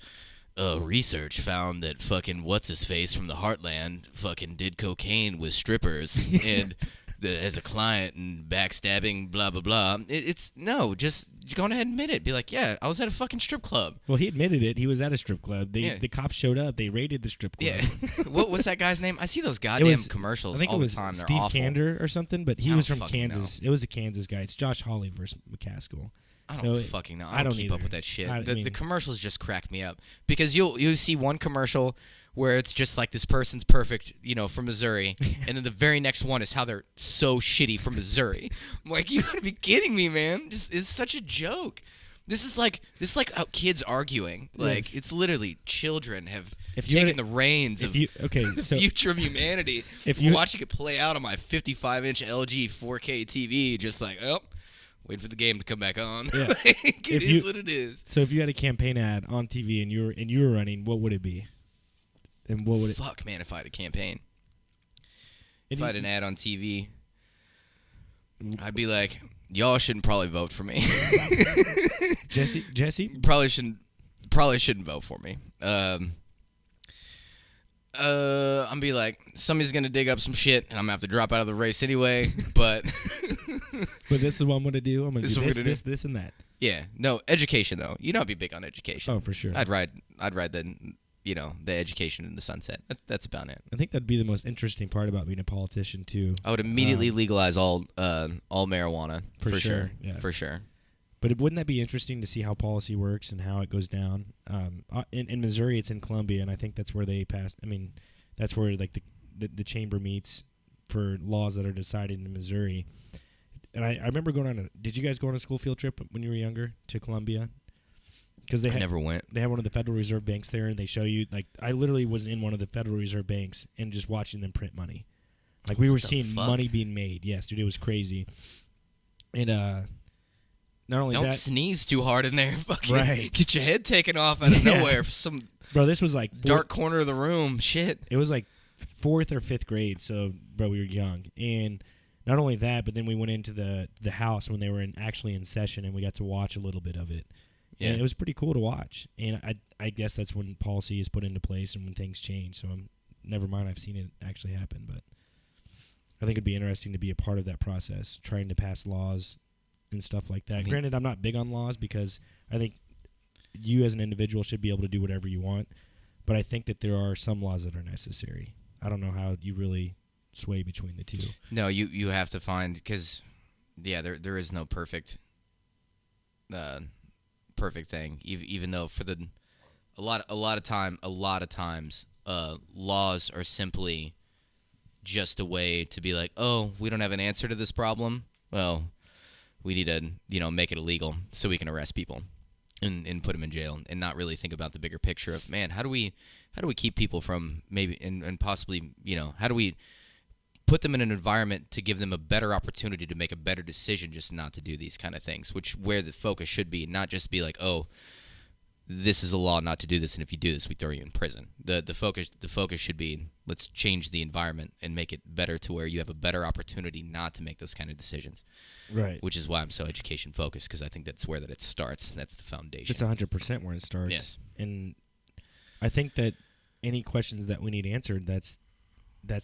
research found that fucking what's his face from the Heartland fucking did cocaine with strippers and as a client and backstabbing, blah blah blah. It's no, just go ahead and admit it. Be like, yeah, I was at a fucking strip club. Well, he admitted it. He was at a strip club. The cops showed up. They raided the strip club. Yeah. What's that guy's name? I see those goddamn commercials all the time. They're Steve awful. Kander or something, but he was from Kansas. It was a Kansas guy. It's Josh Hawley versus McCaskill. I don't fucking know. I don't keep up with that shit. The commercials just crack me up because you'll see one commercial where it's just like this person's perfect, from Missouri, and then the very next one is how they're so shitty from Missouri. I'm like, you gotta be kidding me, man! It's such a joke. This is like kids arguing. Like it's literally children have taken the reins of the future of humanity. If you're watching it play out on my 55-inch LG 4K TV, just like, wait for the game to come back on. Yeah. It is what it is. So if you had a campaign ad on TV and you were running, what would it be? And what would it? Fuck, man! If I had a campaign, if I had an ad on TV, I'd be like, y'all shouldn't probably vote for me. Jesse, probably shouldn't vote for me. I'm be like, somebody's gonna dig up some shit, and I'm gonna have to drop out of the race anyway. But this is what I'm gonna do. I'm gonna do this, and that. Yeah, no education though. I'd be big on education. Oh, for sure. I'd ride the education in the sunset. That's about it. I think that'd be the most interesting part about being a politician too. I would immediately legalize all marijuana for sure. Yeah. For sure. But wouldn't that be interesting to see how policy works and how it goes down? In Missouri, it's in Columbia, and I think that's where they passed. I mean, that's where like the chamber meets for laws that are decided in Missouri. And I remember going on did you guys go on a school field trip when you were younger to Columbia? Because I never went. They have one of the Federal Reserve banks there, and they show you, like, I literally was in one of the Federal Reserve banks and just watching them print money. Like, we were seeing money being made. Yes, dude, it was crazy. And not only Don't that... sneeze too hard in there. Fucking right. Get your head taken off out of nowhere for some bro, this was like... dark corner of the room. Shit. It was like 4th or 5th grade, so, bro, we were young. And not only that, but then we went into the house when they were actually in session, and we got to watch a little bit of it. Yeah. And it was pretty cool to watch. And I guess that's when policy is put into place and when things change. So never mind, I've seen it actually happen. But I think it'd be interesting to be a part of that process, trying to pass laws and stuff like that. Granted, I'm not big on laws because I think you as an individual should be able to do whatever you want. But I think that there are some laws that are necessary. I don't know how you really sway between the two. No, you have to find, because, there is no perfect thing, even though for a lot of times laws are simply just a way to be like, oh, we don't have an answer to this problem, well, we need to make it illegal so we can arrest people and put them in jail, and not really think about the bigger picture of, man, how do we keep people from maybe and possibly, how do we put them in an environment to give them a better opportunity to make a better decision, just not to do these kind of things, where the focus should be, not just be like, oh, this is a law not to do this, and if you do this, we throw you in prison. The focus should be, let's change the environment and make it better to where you have a better opportunity not to make those kind of decisions. Right. Which is why I'm so education focused, because I think that's where it starts. That's the foundation. It's 100% where it starts. Yes. And I think that any questions that we need answered, that's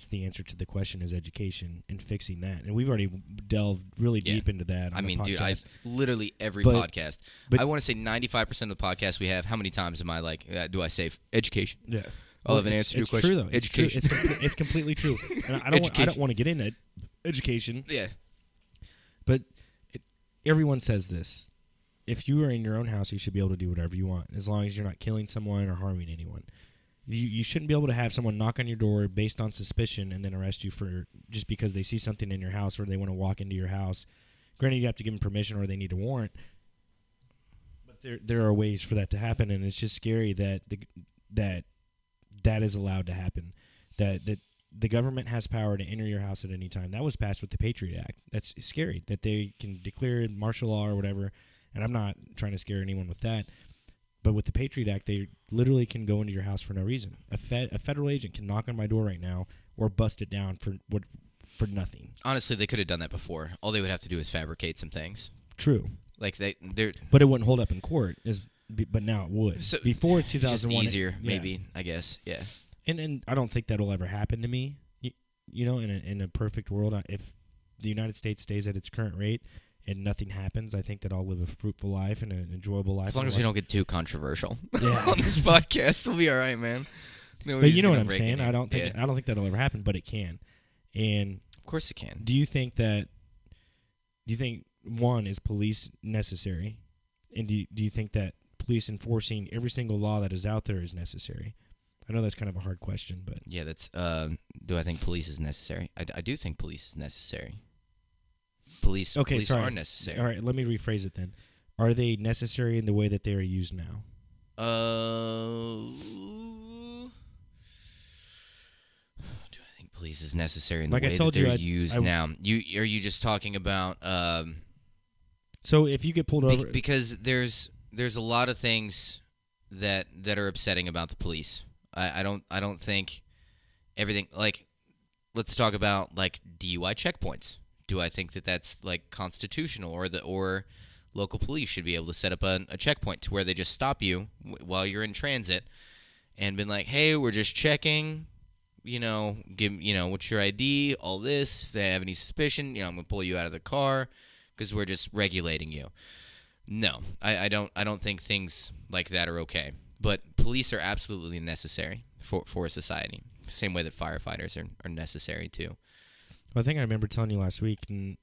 the answer to the question, is education and fixing that. And we've already delved really deep into that. I mean, dude, literally every But podcast. I want to say 95% of the podcasts we have. How many times am I like, do I say education? Yeah. I'll have an answer to your question. It's true, though. Education. It's completely true. And I don't want to get into education. Yeah. But everyone says this. If you are in your own house, you should be able to do whatever you want, as long as you're not killing someone or harming anyone. You shouldn't be able to have someone knock on your door based on suspicion and then arrest you for just because they see something in your house or they want to walk into your house. Granted, you have to give them permission or they need a warrant. But there are ways for that to happen, and it's just scary that that is allowed to happen. That the government has power to enter your house at any time. That was passed with the Patriot Act. That's scary that they can declare martial law or whatever. And I'm not trying to scare anyone with that. But with the Patriot Act, they literally can go into your house for no reason. A federal agent can knock on my door right now or bust it down for nothing. Honestly, they could have done that before. All they would have to do is fabricate some things. True. Like they're. But it wouldn't hold up in court. But now it would. So before 2001, just easier, maybe. I guess. Yeah. And I don't think that'll ever happen to me. You know, in a perfect world, if the United States stays at its current rate and nothing happens, I think that I'll live a fruitful life and an enjoyable life. As long as we don't get too controversial yeah. on this podcast, we'll be all right, man. But you know what I'm saying? I don't think that'll ever happen, but it can. And of course it can. Do you think one, is police necessary? And do you think that police enforcing every single law that is out there is necessary? I know that's kind of a hard question, but yeah, that's. Do I think police is necessary? I do think police is necessary. Police are necessary. All right, let me rephrase it then. Are they necessary in the way that they are used now? Do I think police is necessary in the way that they're used now? Are you just talking about? So if you get pulled over, because there's a lot of things that are upsetting about the police. I don't think everything, like, let's talk about like DUI checkpoints. Do I think that that's like constitutional, or local police should be able to set up a checkpoint to where they just stop you while you're in transit and been like, hey, we're just checking, what's your ID, all this. If they have any suspicion, I'm gonna pull you out of the car because we're just regulating you. No, I don't think things like that are okay. But police are absolutely necessary for society. Same way that firefighters are necessary too. Well, I think I remember telling you last week, and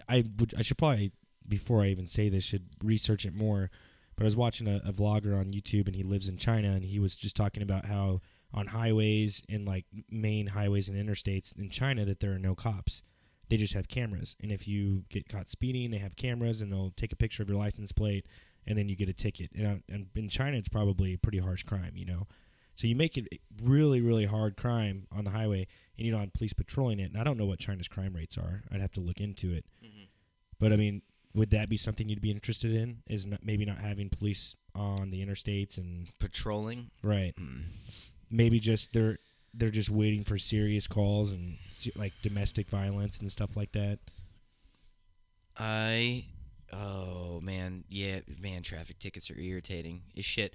I should probably, before I even say this, should research it more. But I was watching a vlogger on YouTube, and he lives in China, and he was just talking about how on highways and like main highways and interstates in China that there are no cops. They just have cameras, and if you get caught speeding, they have cameras, and they'll take a picture of your license plate, and then you get a ticket. And in China, it's probably a pretty harsh crime, So you make it really, really hard crime on the highway, and you don't have police patrolling it. And I don't know what China's crime rates are. I'd have to look into it. Mm-hmm. But, I mean, would that be something you'd be interested in, is maybe not having police on the interstates and patrolling? Right. Mm. Maybe just they're just waiting for serious calls and like domestic violence and stuff like that. Oh, man. Yeah, man, traffic tickets are irritating as shit.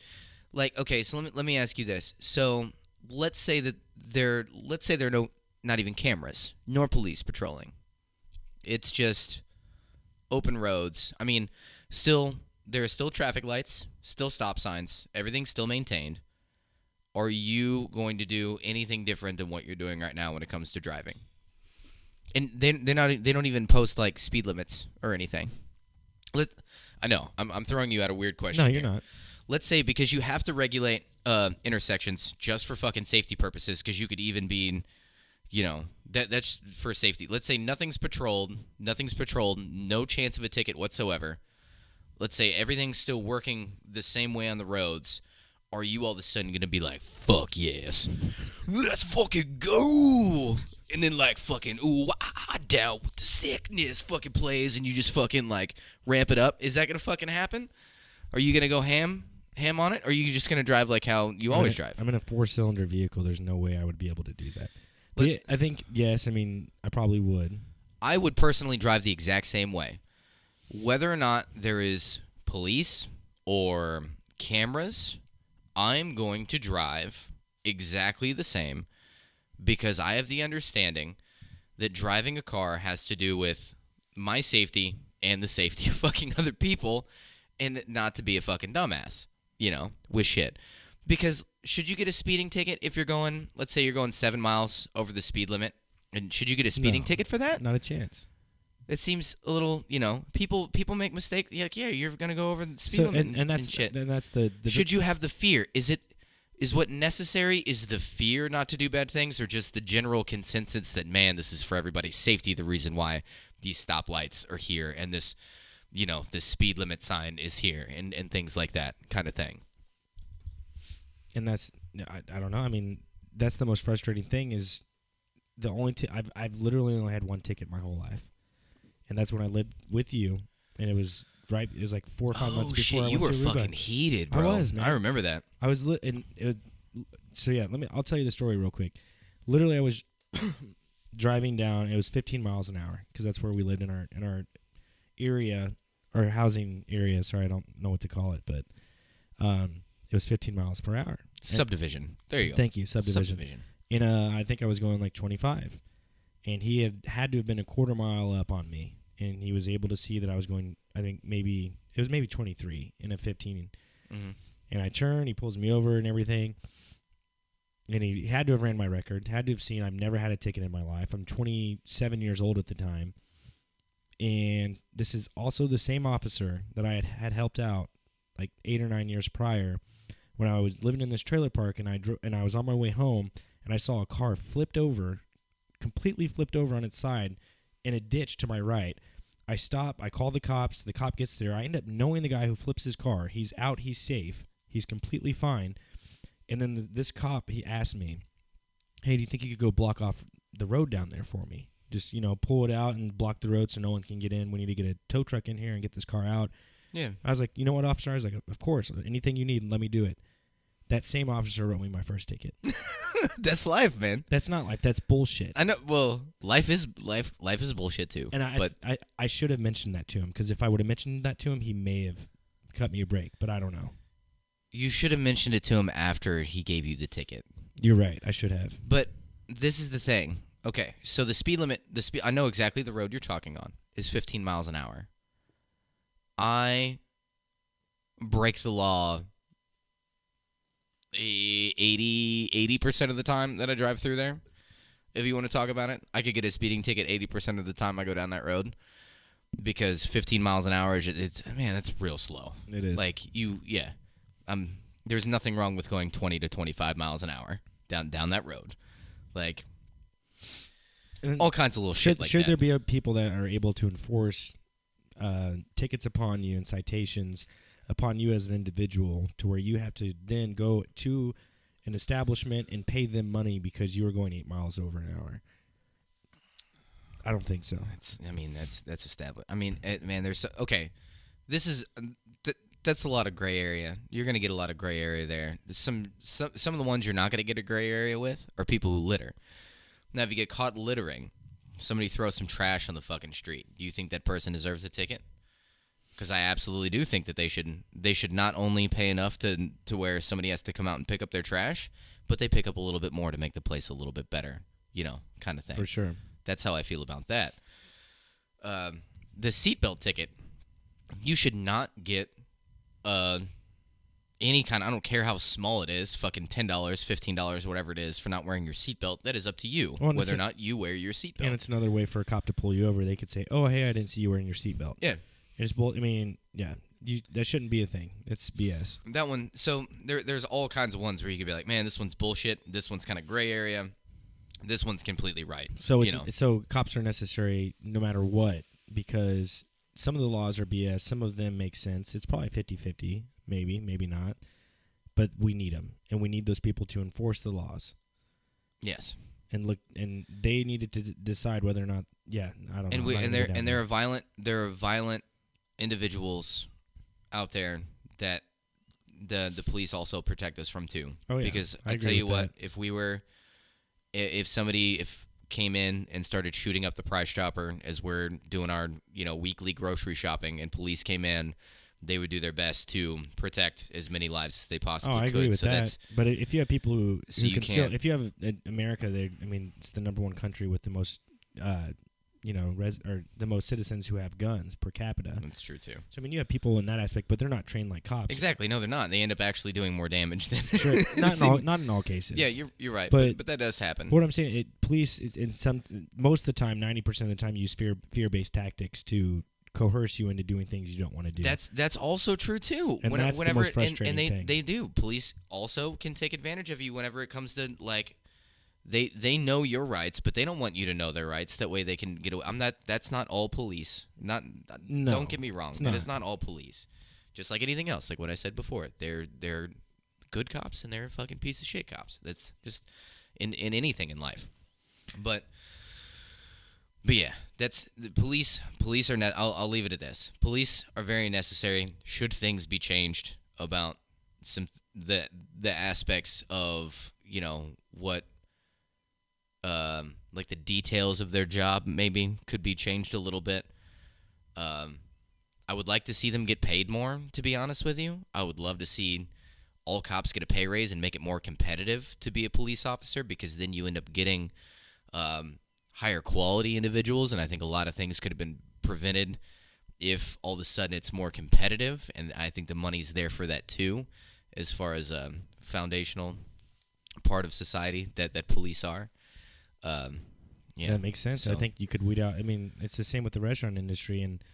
Like, okay, so let me ask you this. So let's say there are not even cameras, nor police patrolling. It's just open roads. I mean, there are still traffic lights, still stop signs, everything's still maintained. Are you going to do anything different than what you're doing right now when it comes to driving? And they don't even post like speed limits or anything. I know I'm throwing you out a weird question. No, you're not. Let's say because you have to regulate intersections just for fucking safety purposes, because you could even be, that's for safety. Let's say nothing's patrolled, no chance of a ticket whatsoever. Let's say everything's still working the same way on the roads. Are you all of a sudden going to be like, fuck yes, let's fucking go? And then like fucking, ooh, I doubt the sickness fucking plays, and you just fucking like ramp it up. Is that going to fucking happen? Are you going to go ham? ham on it, or are you just gonna drive like how you always drive? I'm in a 4-cylinder vehicle. There's no way I would be able to do that. But yeah, I think yes. I mean, I probably would. I would personally drive the exact same way, whether or not there is police or cameras. I'm going to drive exactly the same because I have the understanding that driving a car has to do with my safety and the safety of fucking other people, and not to be a fucking dumbass, with shit. Because should you get a speeding ticket if you're going, let's say you're going 7 miles over the speed limit, and should you get a speeding ticket for that? Not a chance. It seems a little, people make mistakes. Yeah, you're gonna go over the speed limit and that's and shit. And that's the should you have the fear? Is what necessary? Is the fear not to do bad things, or just the general consensus that, man, this is for everybody's safety? The reason why these stoplights are here and this, this speed limit sign is here and things like that kind of thing. And that's, I don't know. I mean, that's the most frustrating thing is the only I've literally only had one ticket my whole life, and that's when I lived with you, and it was like 4 or 5 months before. Oh shit, you were fucking heated, bro. I was, man. I remember that. I was so yeah. I'll tell you the story real quick. Literally, I was driving down. It was 15 miles an hour because that's where we lived in our area, our housing area. Sorry, I don't know what to call it, but it was 15 miles per hour. Subdivision. There you go. Thank you, subdivision. And I think I was going like 25, and he had to have been a quarter mile up on me, and he was able to see that I was going. I think maybe 23 in a 15, and I turn. He pulls me over and everything, and he had to have ran my record. Had to have seen I've never had a ticket in my life. I'm 27 years old at the time, and this is also the same officer that I had helped out like 8 or 9 years prior, when I was living in this trailer park, and I was on my way home, and I saw a car completely flipped over on its side in a ditch to my right. I stop. I call the cops. The cop gets there. I end up knowing the guy who flips his car. He's out. He's safe. He's completely fine. And then this cop, he asked me, hey, do you think you could go block off the road down there for me? Just, pull it out and block the road so no one can get in. We need to get a tow truck in here and get this car out. Yeah. I was like, you know what, officer? I was like, of course. Anything you need, let me do it. That same officer wrote me my first ticket. That's life, man. That's not life. That's bullshit. I know. Well, life is bullshit too. And I should have mentioned that to him, because if I would have mentioned that to him, he may have cut me a break. But I don't know. You should have mentioned it to him after he gave you the ticket. You're right. I should have. But this is the thing. Okay, so the speed limit, I know exactly the road you're talking on, is 15 miles an hour. I break the law 80% of the time that I drive through there. If you want to talk about it, I could get a speeding ticket 80% of the time I go down that road, because 15 miles an hour that's real slow. It is. Like there's nothing wrong with going 20 to 25 miles an hour down that road. Like, all kinds of little shit like that. Should there be people that are able to enforce tickets upon you and citations upon you as an individual, to where you have to then go to an establishment and pay them money because you were going 8 miles over an hour? I don't think so. That's established. I mean, man, this is that's a lot of gray area. You're gonna get a lot of gray area there. Some of the ones you're not gonna get a gray area with are people who litter. Now, if you get caught littering, somebody throws some trash on the fucking street, do you think that person deserves a ticket? Because I absolutely do think that they should not only pay enough to where somebody has to come out and pick up their trash, but they pick up a little bit more to make the place a little bit better, kind of thing. For sure. That's how I feel about that. The seatbelt ticket, you should not get any kind of, I don't care how small it is, fucking $10, $15, whatever it is, for not wearing your seatbelt. That is up to you, whether or not you wear your seatbelt. And it's another way for a cop to pull you over. They could say, oh, hey, I didn't see you wearing your seatbelt. Yeah. That shouldn't be a thing. It's BS. That one, so there's all kinds of ones where you could be like, man, this one's bullshit. This one's kind of gray area. This one's completely right. So so cops are necessary no matter what, because some of the laws are BS. Some of them make sense. It's probably 50-50, maybe not. But we need them, and we need those people to enforce the laws. Yes. And they needed to decide whether or not. Yeah, I don't know. There are violent individuals out there that the police also protect us from too. Oh, yeah. Because I I tell agree you with what, that. if somebody came in and started shooting up the Price Chopper as we're doing our weekly grocery shopping, and police came in, they would do their best to protect as many lives as they possibly Oh, I could. agree with so that. But if you have people who you can still, can't- if you have America, it's the number one country with the most, or the most citizens who have guns per capita. That's true too. So you have people in that aspect, but they're not trained like cops. Exactly. No, they're not. They end up actually doing more damage than. Sure, not in all cases. Yeah, you're right. But that does happen. What I'm saying, police most of the time, 90% of the time, use fear-based tactics to coerce you into doing things you don't want to do. That's also true too. And that's the most frustrating thing. They do. Police also can take advantage of you whenever it comes to they know your rights, but they don't want you to know their rights. That way they can get away. That's not all police. No, don't get me wrong. It is not all police. Just like anything else, like what I said before, they're good cops and they're a fucking piece of shit cops. That's just in anything in life. But yeah, that's the police. Police are. I'll leave it at this. Police are very necessary. Should things be changed about the aspects of what like the details of their job maybe could be changed a little bit. I would like to see them get paid more. To be honest with you, I would love to see all cops get a pay raise and make it more competitive to be a police officer, because then you end up getting higher quality individuals, and I think a lot of things could have been prevented if all of a sudden it's more competitive, and I think the money's there for that too, as far as a foundational part of society that police are. Yeah, that makes sense. So, I think you could weed out. It's the same with the restaurant industry and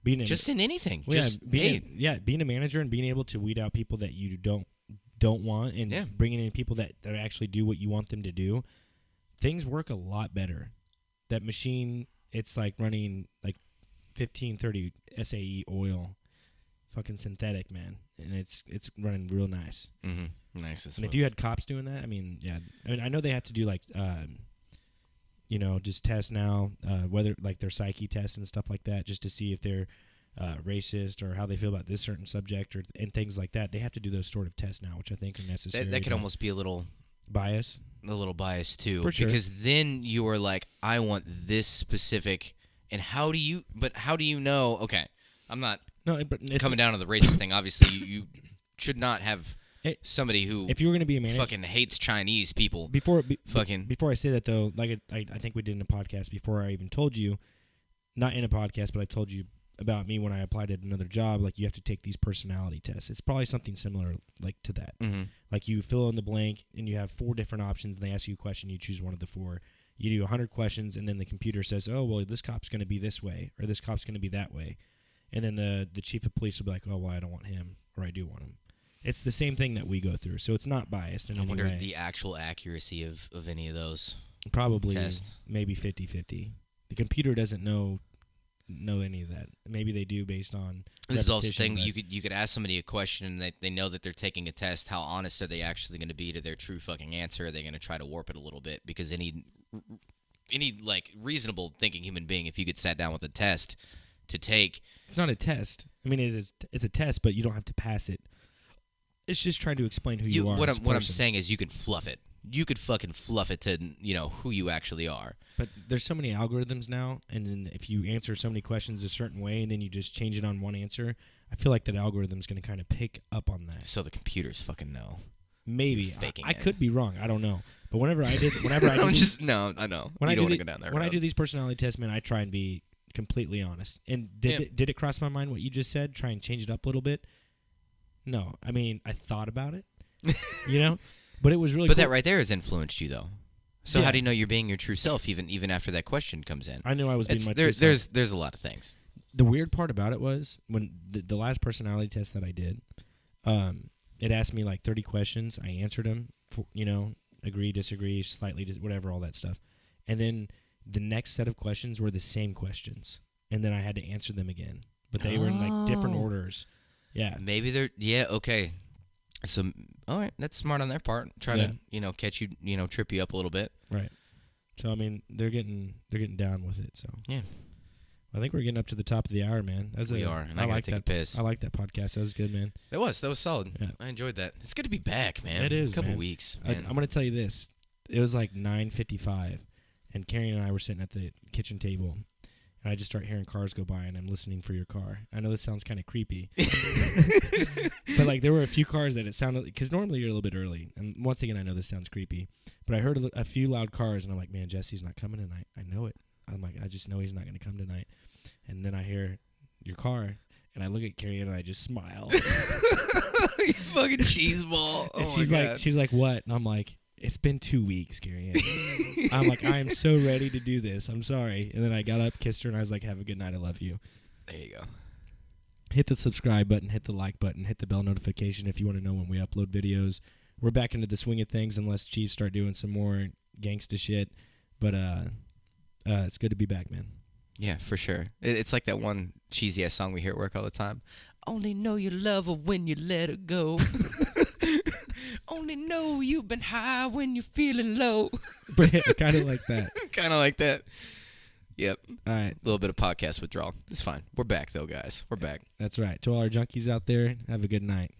being in anything. Well, being a manager and being able to weed out people that you don't want, and bringing in people that actually do what you want them to do. Things work a lot better. That machine, it's like running like 15-30 SAE oil, fucking synthetic, man, and it's running real nice. Mm-hmm. Nice. And if you had cops doing that, I know they have to do like, just tests now, whether like their psyche tests and stuff like that, just to see if they're racist or how they feel about this certain subject and things like that. They have to do those sort of tests now, which I think are necessary. That could almost be a little bias. A little bias too, for sure. Because then you are like, I want this specific, and how do you know? Okay, I'm not coming down to the racist thing. Obviously, you should not have somebody who, if you were going to be a manager, fucking hates Chinese people. Before I say that though, like I think we did in a podcast before I even told you, not in a podcast, but I told you about me when I applied at another job. Like, you have to take these personality tests. It's probably something similar like to that. Mm-hmm. Like, you fill in the blank and you have 4 different options, and they ask you a question. You choose one of the 4. You do 100 questions, and then the computer says, "Oh, well, this cop's going to be this way, or this cop's going to be that way," and then the chief of police will be like, "Oh, well, I don't want him, or I do want him." It's the same thing that we go through, so it's not biased in any way. I wonder the actual accuracy of any of those. Probably tests. Maybe 50-50. The computer doesn't know any of that. Maybe they do based on this is also the thing. You could ask somebody a question and they know that they're taking a test. How honest are they actually going to be to their true fucking answer? Are they going to try to warp it a little bit? Because any like reasonable thinking human being, if you get sat down with a test to take, it's not a test. It's a test, but you don't have to pass it. It's just trying to explain who you are. What I'm saying is, you can fluff it. You could fucking fluff it to who you actually are. But there's so many algorithms now, and then if you answer so many questions a certain way, and then you just change it on one answer, I feel like that algorithm's going to kind of pick up on that. So the computers fucking know. Maybe I could be wrong. I don't know. But whenever I do, I know. When you I don't want to go down there. When I do these personality tests, man, I try and be completely honest. And did it cross my mind what you just said? Try and change it up a little bit. No, I thought about it. But it was really. But cool. That right there has influenced you, though. So how do you know you're being your true self, even after that question comes in? I knew I was being my true self. There's a lot of things. The weird part about it was when the last personality test that I did, it asked me like 30 questions. I answered them, agree, disagree, slightly, whatever, all that stuff. And then the next set of questions were the same questions, and then I had to answer them again. But they were in like different orders. Yeah. Maybe they're okay. So, all right, that's smart on their part. Try to, catch you, trip you up a little bit. Right. So, they're getting down with it. So yeah. I think we're getting up to the top of the hour, man. We are, and I gotta take a piss. I like that podcast. That was good, man. That was solid. Yeah. I enjoyed that. It's good to be back, man. It is, a couple man. weeks. I'm gonna tell you this. It was like 9:55, and Carrie and I were sitting at the kitchen table, and I just start hearing cars go by, and I'm listening for your car. I know this sounds kind of creepy, but like there were a few cars that it sounded, because normally you're a little bit early, and once again I know this sounds creepy, but I heard a few loud cars, and I'm like, man, Jesse's not coming tonight. I know it. I'm like, I just know he's not going to come tonight. And then I hear your car, and I look at Carrie, and I just smile. You fucking cheeseball. And God. she's like, what? And I'm like, it's been 2 weeks, Carrie. I'm like, I am so ready to do this. I'm sorry. And then I got up, kissed her, and I was like, have a good night. I love you. There you go. Hit the subscribe button, hit the like button, hit the bell notification if you want to know when we upload videos. We're back into the swing of things unless Chiefs start doing some more gangsta shit. But it's good to be back, man. Yeah, for sure. It's like that one cheesy ass song we hear at work all the time. Only know you love her when you let her go. Only know you've been high when you're feeling low. Kind of like that. Kind of like that. Yep. All right. A little bit of podcast withdrawal. It's fine. We're back, though, guys. We're back. That's right. To all our junkies out there, have a good night.